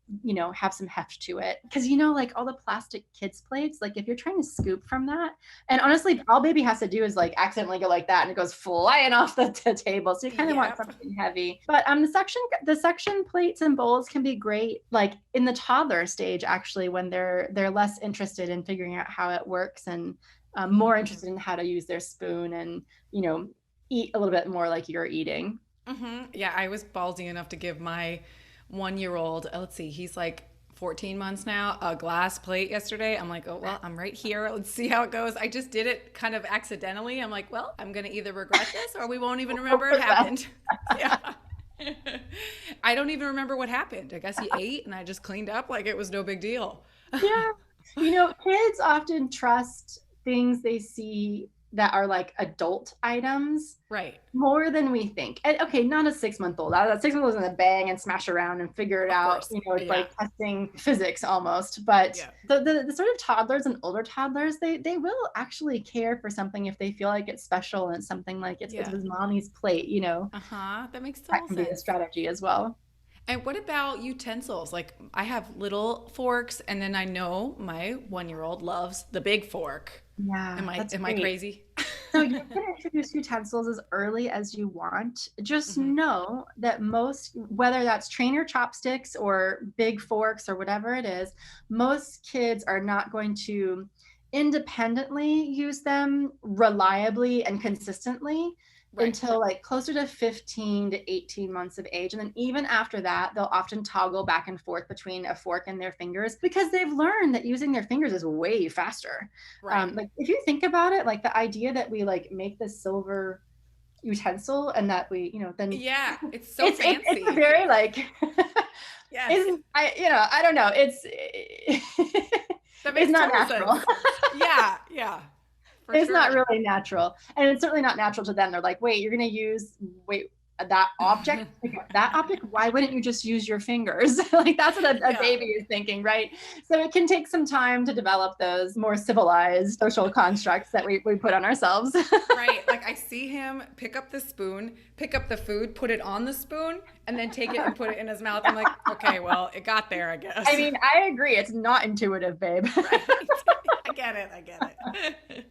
have some heft to it. Cause like all the plastic kids plates, like if you're trying to scoop from that, and honestly, all baby has to do is like accidentally go like that and it goes flying off the table. So you kind of want Yep. something heavy. But the section plates and bowls can be great like in the toddler stage, actually, when they're less interested in figuring out how it works, and more Mm. interested in how to use their spoon and, you know, eat a little bit more like you're eating. Hmm. Yeah, I was ballsy enough to give my 1 year old, let's see, he's like 14 months now, a glass plate yesterday. I'm like, oh, well, I'm right here. Let's see how it goes. I just did it kind of accidentally. I'm like, well, I'm going to either regret this or we won't even remember it happened. Yeah. I don't even remember what happened. I guess he ate and I just cleaned up like it was no big deal. Yeah. Kids often trust things they see that are like adult items Right. more than we think. And okay, not a 6-month old. That 6-month old is gonna bang and smash around and figure it Of out. course. It's Yeah. like testing physics almost. But Yeah. the sort of toddlers and older toddlers, they will actually care for something if they feel like it's special and something like it's Yeah. his mommy's plate. Uh-huh. That makes That total can be a sense. strategy as well. And what about utensils? Like I have little forks and then I know my 1 year old loves the big fork. Yeah, that's Am I great. crazy? So you can introduce utensils as early as you want. Just Hmm. know that most, whether that's trainer chopsticks or big forks or whatever it is, most kids are not going to independently use them reliably and consistently Right. until like closer to 15 to 18 months of age. And then even after that, they'll often toggle back and forth between a fork and their fingers because they've learned that using their fingers is way faster. Right. Like if you think about it, like the idea that we like make the silver utensil and that we, then Yeah, it's so it's a fancy. very like, Yes, isn't, I don't know. It's, that it's makes not total natural. sense. Yeah, yeah, for It's not sure. really natural. And it's certainly not natural to them. They're like, wait, you're going to wait, that object, pick up that object? Why wouldn't you just use your fingers? Like that's what a Yeah, baby is thinking, right? So it can take some time to develop those more civilized social constructs that we put on ourselves. right. Like I see him pick up the spoon, pick up the food, put it on the spoon, and then take it and put it in his mouth. I'm like, okay, well, it got there, I I guess. mean, I agree. It's not intuitive, babe. Right. I get it. I get it.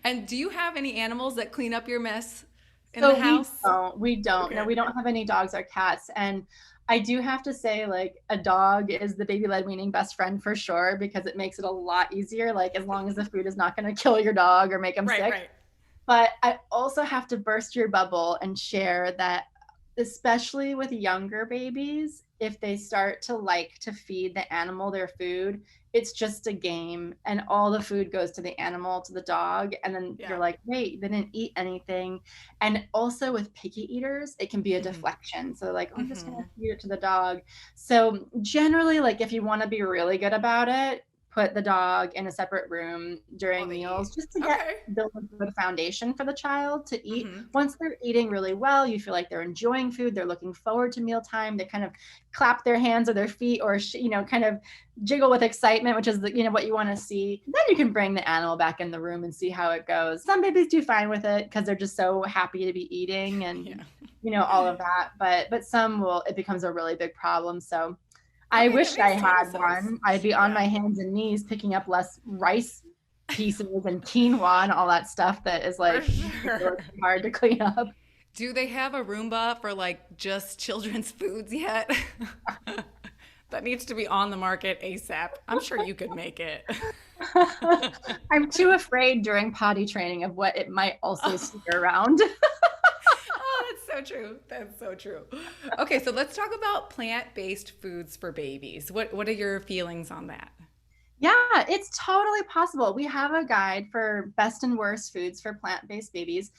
And do you have any animals that clean up your mess in the So house? we don't. No, Okay. we don't have any dogs or cats. And I do have to say, like, a dog is the baby led weaning best friend for sure, because it makes it a lot easier. Like, as long as the food is not going to kill your dog or make him Right, sick. right. But I also have to burst your bubble and share that, especially with younger babies, if they start to like to feed the animal their food, it's just a game and all the food goes to the animal, to the dog. And then you're Yeah. like, wait, they didn't eat anything. And also with picky eaters, it can be a Mm-hmm. deflection. So, like, oh, I'm just going Mm-hmm. to feed it to the dog. So, generally, like, if you want to be really good about it, put the dog in a separate room While during they eat. meals just to get Okay. build a good foundation for the child to eat. Mm-hmm. Once they're eating really well, you feel like they're enjoying food, they're looking forward to mealtime, they kind of clap their hands or their feet or kind of jiggle with excitement, which is what you want to see. Then you can bring the animal back in the room and see how it goes. Some babies do fine with it because they're just so happy to be eating and Yeah. all of that, but some will, it becomes a really big problem. So I Okay, that wish I makes total had sense. one. I'd be on Yeah. my hands and knees picking up less rice pieces and quinoa and all that stuff that is For like sure. hard to clean up. Do they have a Roomba for like just children's foods yet? That needs to be on the market ASAP. I'm sure you could make it. I'm too afraid during potty training of what it might also Oh, sneak around. oh, that's so true. That's so true. Okay, so let's talk about plant-based foods for babies. What are your feelings on that? Yeah, it's totally possible. We have a guide for best and worst foods for plant-based babies.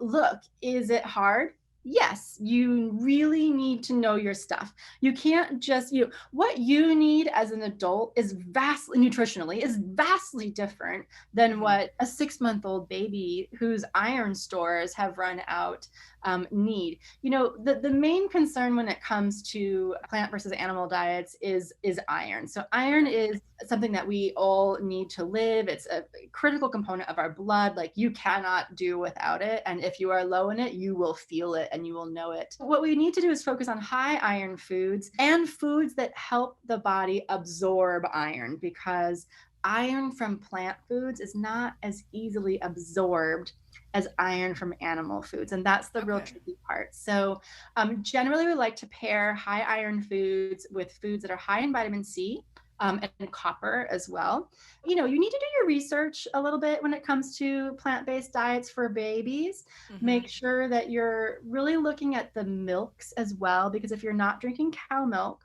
Look, is it hard? Yes, you really need to know your stuff. You can't just, what you need as an adult is vastly, nutritionally, is vastly different than Hmm. what a 6-month-old baby whose iron stores have run out need. The main concern when it comes to plant versus animal diets is iron. So iron Okay. is something that we all need to live. It's a critical component of our blood. Like, you cannot do without it. And if you are low in it, you will feel it and you will know it. What we need to do is focus on high iron foods and foods that help the body absorb iron, because iron from plant foods is not as easily absorbed as iron from animal foods. And that's the real Okay. tricky part. So generally, we like to pair high iron foods with foods that are high in vitamin C, and copper as well. You need to do your research a little bit when it comes to plant-based diets for babies. Hmm. Make sure that you're really looking at the milks as well, because if you're not drinking cow milk,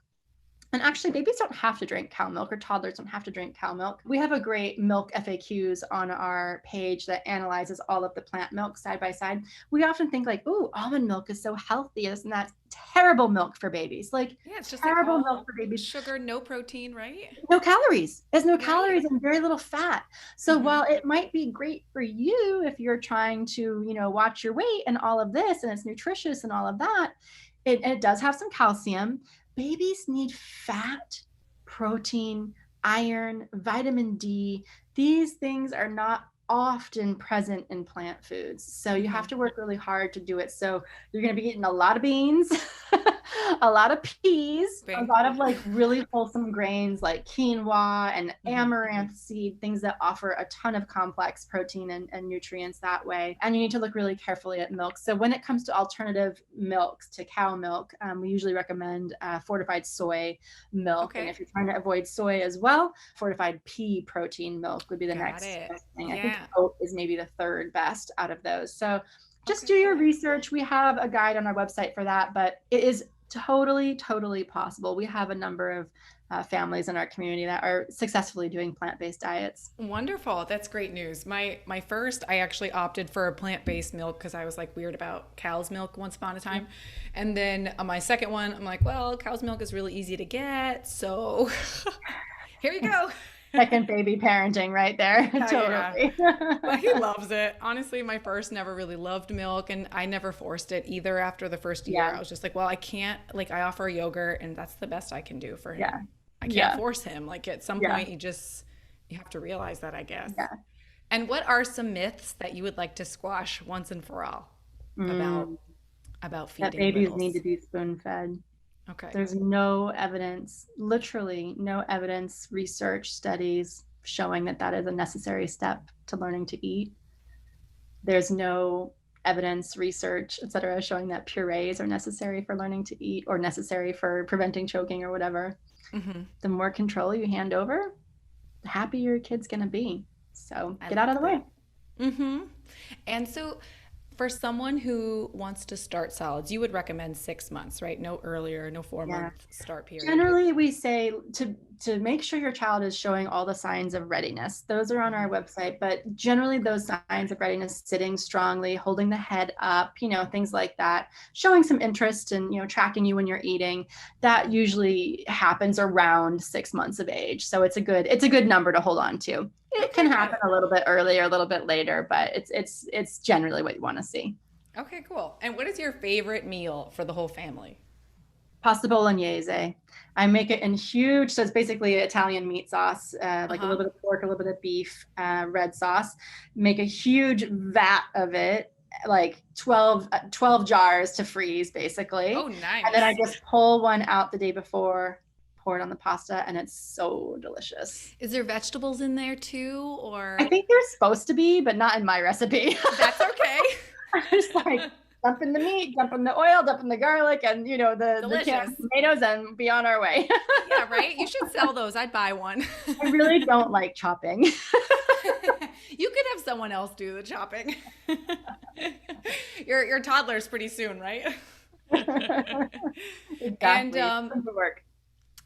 and actually, babies don't have to drink cow milk, or toddlers don't have to drink cow milk. We have a great milk FAQs on our page that analyzes all of the plant milk side by side. We often think like, "Ooh, almond milk is so healthy. Isn't that terrible milk for babies? Like, Yeah, it's just like terrible milk all for babies. sugar, no protein, right? No calories. There's no Right. calories and very little fat. So Hmm. while it might be great for you if you're trying to, watch your weight and all of this, and it's nutritious and all of that, it does have some calcium. Babies need fat, protein, iron, vitamin D. These things are not often present in plant foods. So you have Hmm. to work really hard to do it. So you're going to be eating a lot of beans, a lot of peas, a Bang. lot of like really wholesome grains like quinoa and Hmm. amaranth seed, things that offer a ton of complex protein and nutrients that way. And you need to look really carefully at milk. So when it comes to alternative milks to cow milk, we usually recommend fortified soy milk. And Okay. if you're trying to avoid soy as well, fortified pea protein milk would be the Got next it. best thing. I think Yeah. oat is maybe the third best out of those. So just Okay. do your Okay. research. We have a guide on our website for that, but it is Totally, totally possible. We have a number of families in our community that are successfully doing plant-based diets. Wonderful. That's great news. My first, I actually opted for a plant-based milk because I was like weird about cow's milk once upon a time. And then on my second one, I'm like, well, cow's milk is really easy to get. So here you go. Second baby parenting right there. Yeah, yeah. Totally. But he loves it. Honestly, my first never really loved milk, and I never forced it either after the first year. Yeah. I was just like, well, I can't, like, I offer yogurt, and that's the best I can do for him. Yeah. I can't Yeah. force him. Like, at some Yeah. point, you have to realize that, I guess. Yeah. And what are some myths that you would like to squash once and for all about Mm. about That feeding babies need to littles? be spoon-fed. Okay. There's no evidence, literally no evidence, research, studies showing that that is a necessary step to learning to eat. There's no evidence, research, et cetera, showing that purees are necessary for learning to eat or necessary for preventing choking or whatever. Mm-hmm. The more control you hand over, the happier your kid's going to be. So I get out of love the way. that. Mm-hmm. And so, for someone who wants to start solids, you would recommend 6 months, right? No earlier, no 4 month Yeah. start period. Generally, we say to make sure your child is showing all the signs of readiness. Those are on our website, but generally those signs of readiness, sitting strongly, holding the head up, things like that, showing some interest and, tracking you when you're eating, that usually happens around 6 months of age. So it's a good number to hold on to. It can happen a little bit earlier, a little bit later, but it's generally what you want to see. Okay, cool. And what is your favorite meal for the whole family? Pasta bolognese. I make it in huge, so it's basically Italian meat sauce, like a little bit of pork, a little bit of beef, red sauce. Make a huge vat of it, like 12 jars to freeze, basically. Oh, nice. And then I just pull one out the day before, pour it on the pasta, and it's so delicious. Is there vegetables in there too, or? I think there's supposed to be, but not in my recipe. That's okay. I'm just like, dump in the meat, dump in the oil, dump in the garlic, and the canned tomatoes, and be on our way. Yeah, right? You should sell those. I'd buy one. I really don't like chopping. You could have someone else do the chopping. Your toddler's pretty soon, right? Exactly. And Work.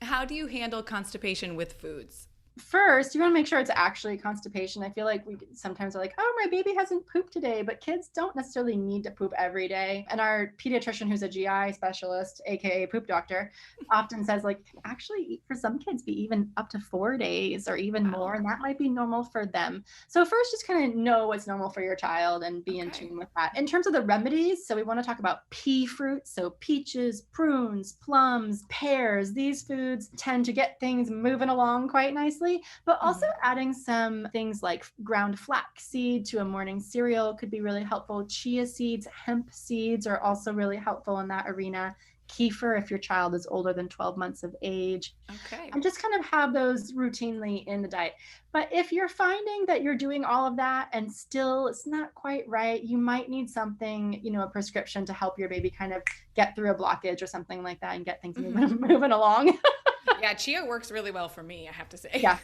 how do you handle constipation with foods? First, you want to make sure it's actually constipation. I feel like we sometimes are like, oh, my baby hasn't pooped today, but kids don't necessarily need to poop every day. And our pediatrician, who's a GI specialist, aka poop doctor, often says, like, actually, for some kids, be even up to 4 days or even more, and that might be normal for them. So first, just kind of know what's normal for your child and be in tune with that. In terms of the remedies, so we want to talk about pea fruits, so peaches, prunes, plums, pears. These foods tend to get things moving along quite nicely. But also adding some things like ground flax seed to a morning cereal could be really helpful. Chia seeds, hemp seeds are also really helpful in that arena. Kefir if your child is older than 12 months of age. Okay. And just kind of have those routinely in the diet. But if you're finding that you're doing all of that and still it's not quite right, you might need something, a prescription to help your baby kind of get through a blockage or something like that and get things moving along. Yeah, chia works really well for me, I have to say. Yeah.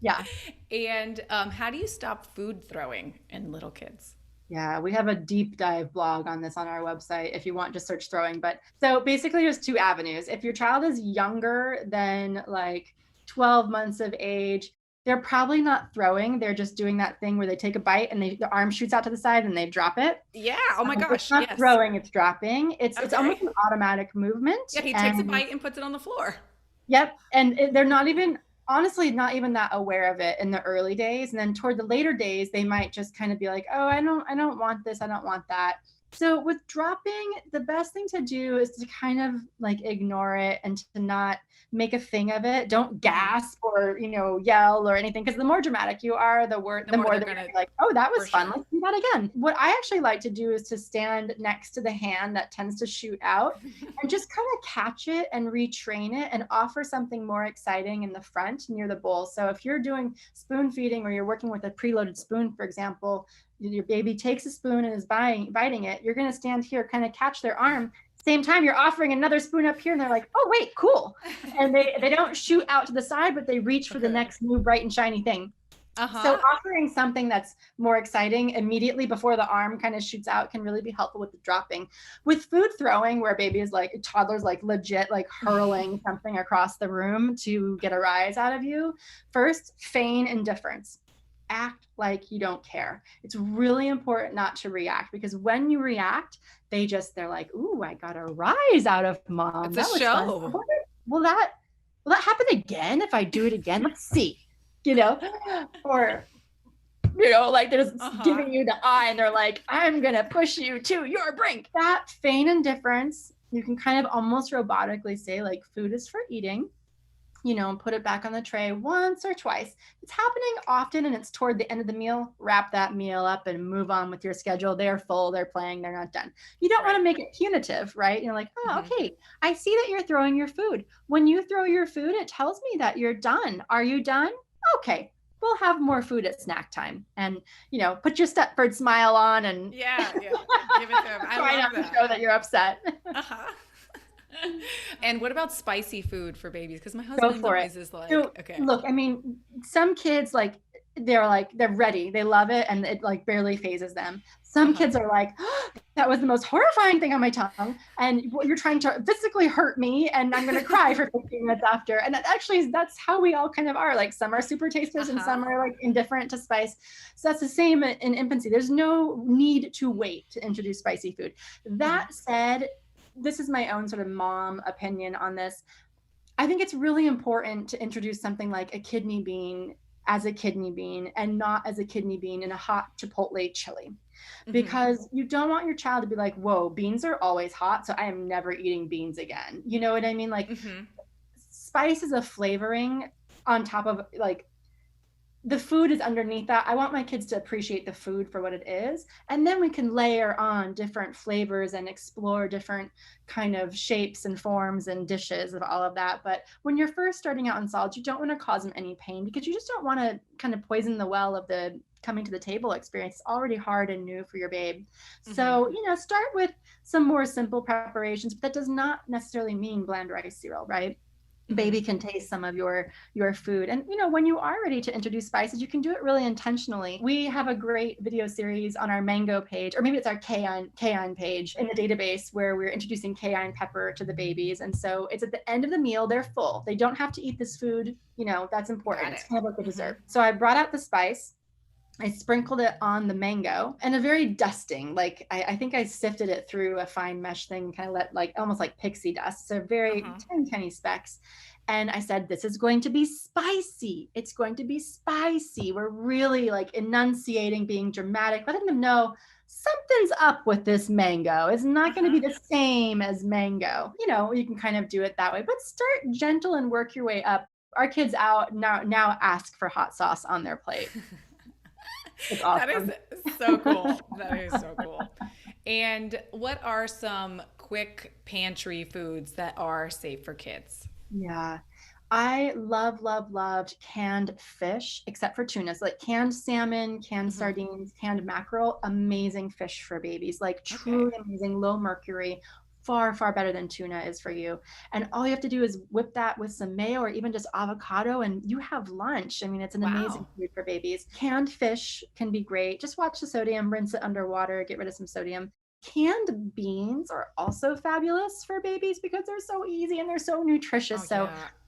Yeah. And how do you stop food throwing in little kids? Yeah, we have a deep dive blog on this on our website if you want, just search throwing. But so basically there's two avenues. If your child is younger than like 12 months of age, they're probably not throwing. They're just doing that thing where they take a bite and the arm shoots out to the side and they drop it. Yeah. Oh my gosh. It's not throwing, it's dropping. It's almost an automatic movement. Yeah, he takes a bite and puts it on the floor. Yep. And they're not even, honestly, not even that aware of it in the early days. And then toward the later days, they might just kind of be like, oh, I don't want this. I don't want that. So with dropping, the best thing to do is to kind of like ignore it and to not make a thing of it. Don't gasp or, yell or anything. Because the more dramatic you are, the more they're going to be like, oh, that was fun. Let's do that again. What I actually like to do is to stand next to the hand that tends to shoot out and just kind of catch it and retrain it and offer something more exciting in the front near the bowl. So if you're doing spoon feeding or you're working with a preloaded spoon, for example, your baby takes a spoon and is biting it, you're going to stand here, kind of catch their arm. Same time, you're offering another spoon up here and they're like, oh, wait, cool. And they don't shoot out to the side, but they reach for the next new bright and shiny thing. So offering something that's more exciting immediately before the arm kind of shoots out can really be helpful with the dropping. With food throwing, where baby is like, toddler's like legit like hurling something across the room to get a rise out of you, first, feign indifference. Act like you don't care. It's really important not to react, because when you react, they're like, ooh, I got a rise out of mom. It's That a was show. fun. Will that happen again if I do it again? Let's see. Or like they're just giving you the eye and they're like, I'm gonna push you to your brink. That feign indifference, you can kind of almost robotically say like, food is for eating, and put it back on the tray once or twice. If it's happening often and it's toward the end of the meal, wrap that meal up and move on with your schedule. They're full, they're playing, they're not done. You don't want to make it punitive, right? You're like, oh, okay, I see that you're throwing your food. When you throw your food, it tells me that you're done. Are you done? Okay, we'll have more food at snack time. And, put your Stepford smile on and give it to them. Try not to show that you're upset. And what about spicy food for babies? Because my husband always is like, okay. Look, I mean, some kids they're ready. They love it and it like barely phases them. Some kids are like, oh, that was the most horrifying thing on my tongue. And you're trying to physically hurt me and I'm going to cry for 15 minutes after. And that's how we all kind of are. Like, some are super tasters and some are like indifferent to spice. So that's the same in infancy. There's no need to wait to introduce spicy food. That said, this is my own sort of mom opinion on this. I think it's really important to introduce something like a kidney bean as a kidney bean and not as a kidney bean in a hot Chipotle chili, because you don't want your child to be like, whoa, beans are always hot, so I am never eating beans again. You know what I mean? Like, spice is a flavoring on top of like, the food is underneath that. I want my kids to appreciate the food for what it is. And then we can layer on different flavors and explore different kind of shapes and forms and dishes of all of that. But when you're first starting out in solids, you don't want to cause them any pain, because you just don't want to kind of poison the well of the coming to the table experience. It's already hard and new for your babe. So, start with some more simple preparations, but that does not necessarily mean bland rice cereal, right? Baby can taste some of your food. And when you are ready to introduce spices, you can do it really intentionally. We have a great video series on our mango page, or maybe it's our cayenne page in the database, where we're introducing cayenne pepper to the babies. And so it's at the end of the meal, they're full. They don't have to eat this food. That's important. It's kind of like a dessert. So I brought out the spice. I sprinkled it on the mango, and a very dusting, like I think I sifted it through a fine mesh thing, kind of almost like pixie dust. So very tiny specks. And I said, this is going to be spicy. It's going to be spicy. We're really like enunciating, being dramatic, letting them know something's up with this mango. It's not going to be the same as mango. You can kind of do it that way, but start gentle and work your way up. Our kids out now ask for hot sauce on their plate. It's awesome. That is so cool. That is so cool. And what are some quick pantry foods that are safe for kids? Yeah, I loved canned fish, except for tuna. So like canned salmon, canned sardines, canned mackerel, amazing fish for babies, like truly amazing, low mercury, far better than tuna is for you. And all you have to do is whip that with some mayo or even just avocado and you have lunch. I mean, it's an amazing food for babies. Canned fish can be great. Just watch the sodium, rinse it underwater, get rid of some sodium. Canned beans are also fabulous for babies because they're so easy and they're so nutritious.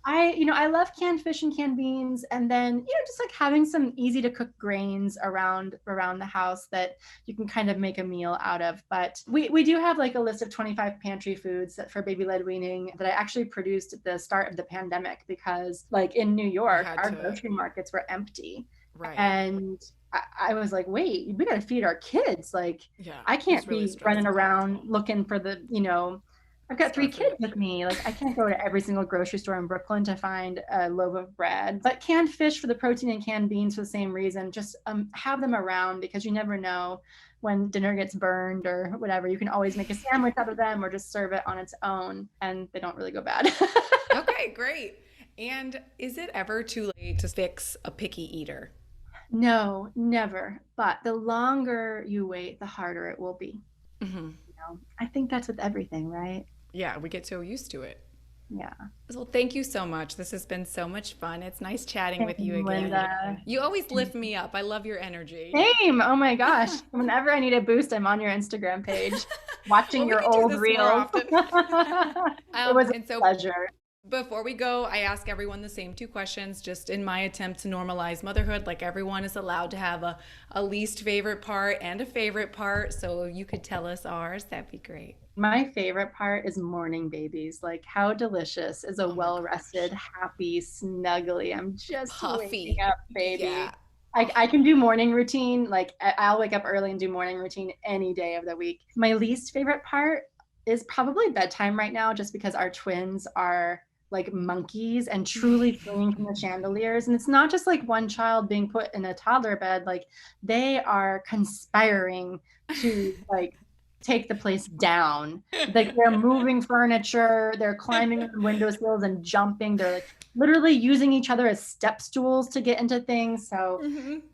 I love canned fish and canned beans, and then just like having some easy to cook grains around the house that you can kind of make a meal out of. But we do have like a list of 25 pantry foods for baby-led weaning that I actually produced at the start of the pandemic, because like in New York, our grocery markets were empty. Right. And I was like, wait, we got to feed our kids. Like, I can't be running around looking for I've got 3 kids with me. Like, I can't go to every single grocery store in Brooklyn to find a loaf of bread. But canned fish for the protein and canned beans for the same reason. Just have them around, because you never know when dinner gets burned or whatever. You can always make a sandwich out of them or just serve it on its own, and they don't really go bad. Okay, great. And is it ever too late to fix a picky eater? No, never. But the longer you wait, the harder it will be. I think that's with everything, right? Yeah, we get so used to it. Yeah. Well, thank you so much. This has been so much fun. It's nice chatting with you again. Linda. You always lift me up. I love your energy. Same. Oh my gosh. Whenever I need a boost, I'm on your Instagram page watching Well, we your can do old this more reels. often. It was a pleasure. Before we go, I ask everyone the same 2 questions, just in my attempt to normalize motherhood. Like, everyone is allowed to have a least favorite part and a favorite part. So you could tell us ours. That'd be great. My favorite part is morning babies. Like, how delicious is a my well-rested, happy, snuggly, I'm just Puffy. waking up, baby. Yeah. I can do morning routine. Like, I'll wake up early and do morning routine any day of the week. My least favorite part is probably bedtime right now, just because our twins are like monkeys and truly swinging from the chandeliers. And it's not just like one child being put in a toddler bed. Like, they are conspiring to like take the place down. Like, they're moving furniture, they're climbing on windowsills and jumping. They're like literally using each other as step stools to get into things. So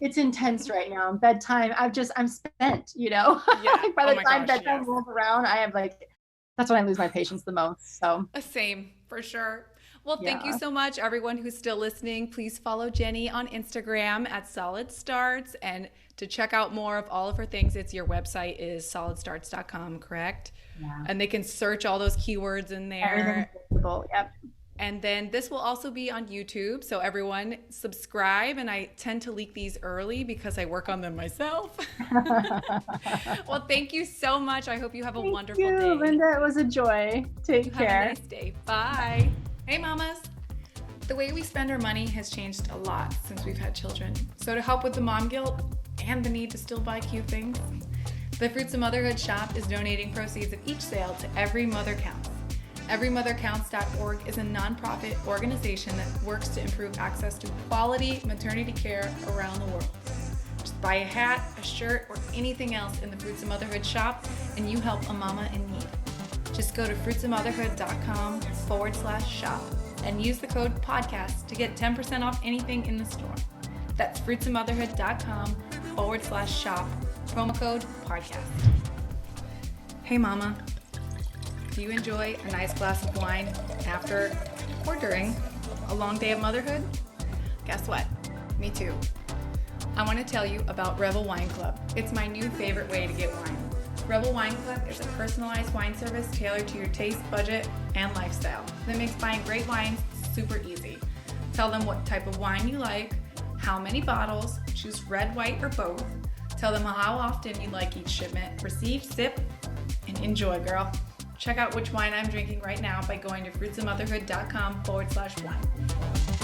it's intense right now. Bedtime, I'm spent, you know. Yeah. By the time bedtime rolls around, I have like, that's when I lose my patience the most. So same, for sure. Well, thank you so much, everyone who's still listening. Please follow Jenny on Instagram at SolidStarts, and to check out more of all of her things, your website is SolidStarts.com, correct? Yeah. And they can search all those keywords in there. Everything's visible. Yep. And then this will also be on YouTube, so everyone subscribe. And I tend to leak these early because I work on them myself. Well, thank you so much. I hope you have a wonderful day. Thank you, Linda. It was a joy. Take care. Have a nice day. Bye. Hey, mamas. The way we spend our money has changed a lot since we've had children. So to help with the mom guilt and the need to still buy cute things, the Fruits of Motherhood shop is donating proceeds of each sale to Every Mother Counts. EveryMotherCounts.org is a nonprofit organization that works to improve access to quality maternity care around the world. Just buy a hat, a shirt, or anything else in the Fruits of Motherhood shop, and you help a mama in need. Just go to fruitsofmotherhood.com/shop and use the code podcast to get 10% off anything in the store. That's fruitsofmotherhood.com/shop, promo code podcast. Hey, mama. Do you enjoy a nice glass of wine after or during a long day of motherhood? Guess what? Me too. I want to tell you about Rebel Wine Club. It's my new favorite way to get wine. Rebel Wine Club is a personalized wine service tailored to your taste, budget, and lifestyle that makes buying great wines super easy. Tell them what type of wine you like, how many bottles, choose red, white, or both. Tell them how often you like each shipment. Receive, sip, and enjoy, girl. Check out which wine I'm drinking right now by going to fruitsofmotherhood.com/wine.